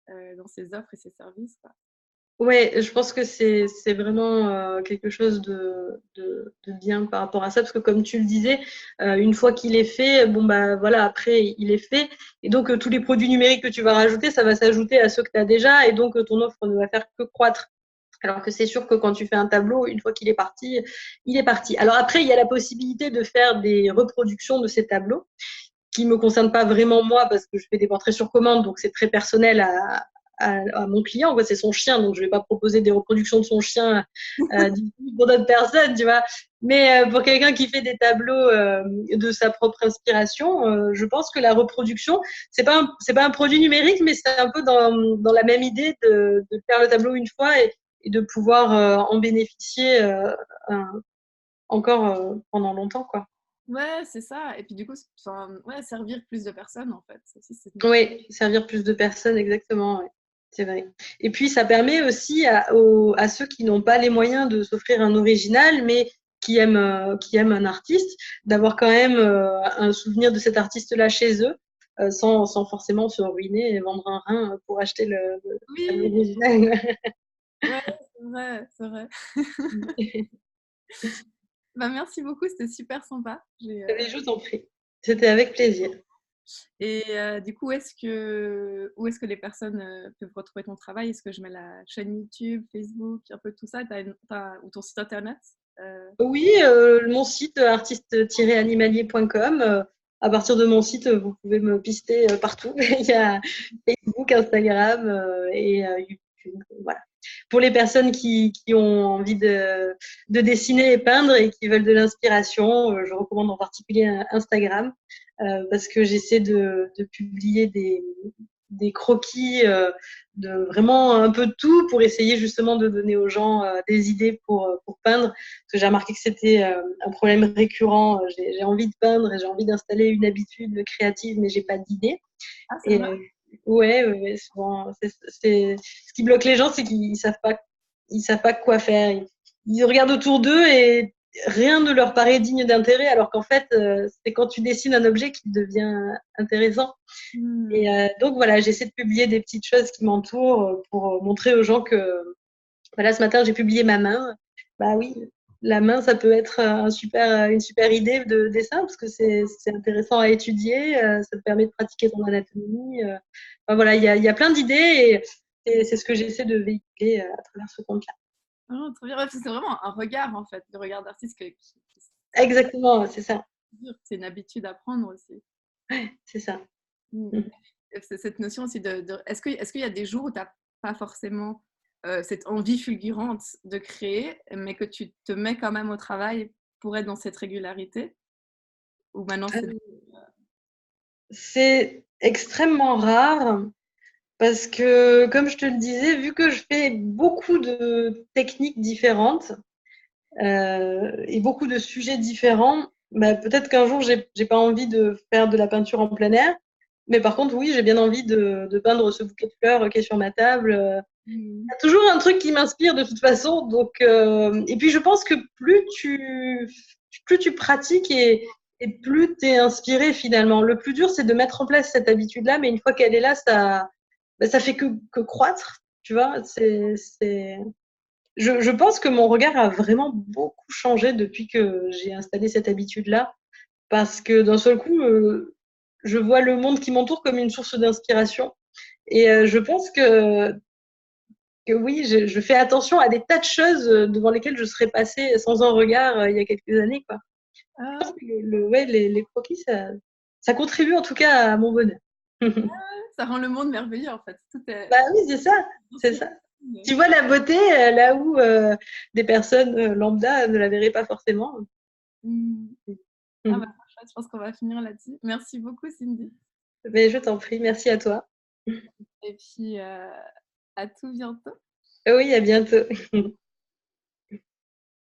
dans ses offres et ses services, quoi. Ouais, je pense que c'est vraiment quelque chose de bien par rapport à ça, parce que comme tu le disais, une fois qu'il est fait, bon bah voilà, après il est fait, et donc tous les produits numériques que tu vas rajouter, ça va s'ajouter à ceux que tu as déjà, et donc ton offre ne va faire que croître. Alors que c'est sûr que quand tu fais un tableau, une fois qu'il est parti, il est parti. Alors après, il y a la possibilité de faire des reproductions de ces tableaux, qui me concernent pas vraiment moi, parce que je fais des portraits sur commande, donc c'est très personnel à mon client, c'est son chien, donc je vais pas proposer des reproductions de son chien pour d'autres personnes, tu vois. Mais pour quelqu'un qui fait des tableaux de sa propre inspiration, je pense que la reproduction, c'est pas un produit numérique, mais c'est un peu dans la même idée de faire le tableau une fois et de pouvoir en bénéficier encore pendant longtemps, quoi. Ouais, c'est ça. Et puis du coup, ouais, servir plus de personnes en fait. Ça aussi, c'est une autre. Oui, servir plus de personnes, exactement, ouais. C'est vrai. Et puis, ça permet aussi à ceux qui n'ont pas les moyens de s'offrir un original, mais qui aiment un artiste, d'avoir quand même un souvenir de cet artiste-là chez eux, sans forcément se ruiner et vendre un rein pour acheter le tableau Oui, original. ouais, c'est vrai, c'est vrai. Bah, merci beaucoup, c'était super sympa. Mais je t'en prie. C'était avec plaisir. Et du coup, où est-ce que les personnes peuvent retrouver ton travail? Est-ce que je mets la chaîne YouTube, Facebook, un peu tout ça, ou ton site internet? Oui, mon site artiste-animalier.com. À partir de mon site, vous pouvez me pister partout. Il y a Facebook, Instagram et YouTube. Voilà. Pour les personnes qui ont envie de dessiner et peindre et qui veulent de l'inspiration, je recommande en particulier Instagram parce que j'essaie de publier des croquis de vraiment un peu de tout pour essayer justement de donner aux gens des idées pour peindre. Parce que j'ai remarqué que c'était un problème récurrent. J'ai envie de peindre et j'ai envie d'installer une habitude créative, mais j'ai pas d'idée. Ah, c'est Et vrai? ouais, souvent, ce qui bloque les gens, c'est ils savent pas quoi faire. Ils regardent autour d'eux et rien ne leur paraît digne d'intérêt, alors qu'en fait, c'est quand tu dessines un objet qui devient intéressant. Et Hmm. donc voilà, j'essaie de publier des petites choses qui m'entourent pour montrer aux gens que, voilà, ce matin, j'ai publié ma main. Bah oui, la main, ça peut être une super idée de dessin parce que c'est intéressant à étudier, ça te permet de pratiquer ton anatomie. Enfin, voilà, il y a plein d'idées et c'est ce que j'essaie de véhiculer à travers ce compte-là. Oh, trop bien. Ouais, c'est vraiment un regard, en fait, le regard d'artiste Exactement, c'est ça. c'est une habitude à prendre aussi. C'est ça. Mm. C'est cette notion aussi est-ce qu'il y a des jours où tu n'as pas forcément cette envie fulgurante de créer, mais que tu te mets quand même au travail pour être dans cette régularité? Ou maintenant c'est C'est extrêmement rare parce que, comme je te le disais, vu que je fais beaucoup de techniques différentes et beaucoup de sujets différents, bah, peut-être qu'un jour, j'ai pas envie de faire de la peinture en plein air. Mais par contre, oui, j'ai bien envie de peindre ce bouquet de fleurs qui est sur ma table. Il y a toujours un truc qui m'inspire de toute façon. Donc, et puis, je pense que plus tu pratiques et plus tu es inspiré finalement. Le plus dur, c'est de mettre en place cette habitude-là, mais une fois qu'elle est là, ça fait que croître. Tu vois, je pense que mon regard a vraiment beaucoup changé depuis que j'ai installé cette habitude-là, parce que d'un seul coup, je vois le monde qui m'entoure comme une source d'inspiration. Et je pense que oui, je fais attention à des tas de choses devant lesquelles je serais passée sans un regard il y a quelques années, quoi. Je ah, pense que ouais, les croquis, ça contribue en tout cas à mon bonheur. ça rend le monde merveilleux en fait. Tout est Bah oui, c'est ça, c'est ça. Tu vois la beauté là où des personnes lambda ne la verraient pas forcément. Mmh. Ah bah, parfait, je pense qu'on va finir là-dessus. Merci beaucoup Cindy Mais je t'en prie, merci à toi. et puis, à tout bientôt. Oui, à bientôt.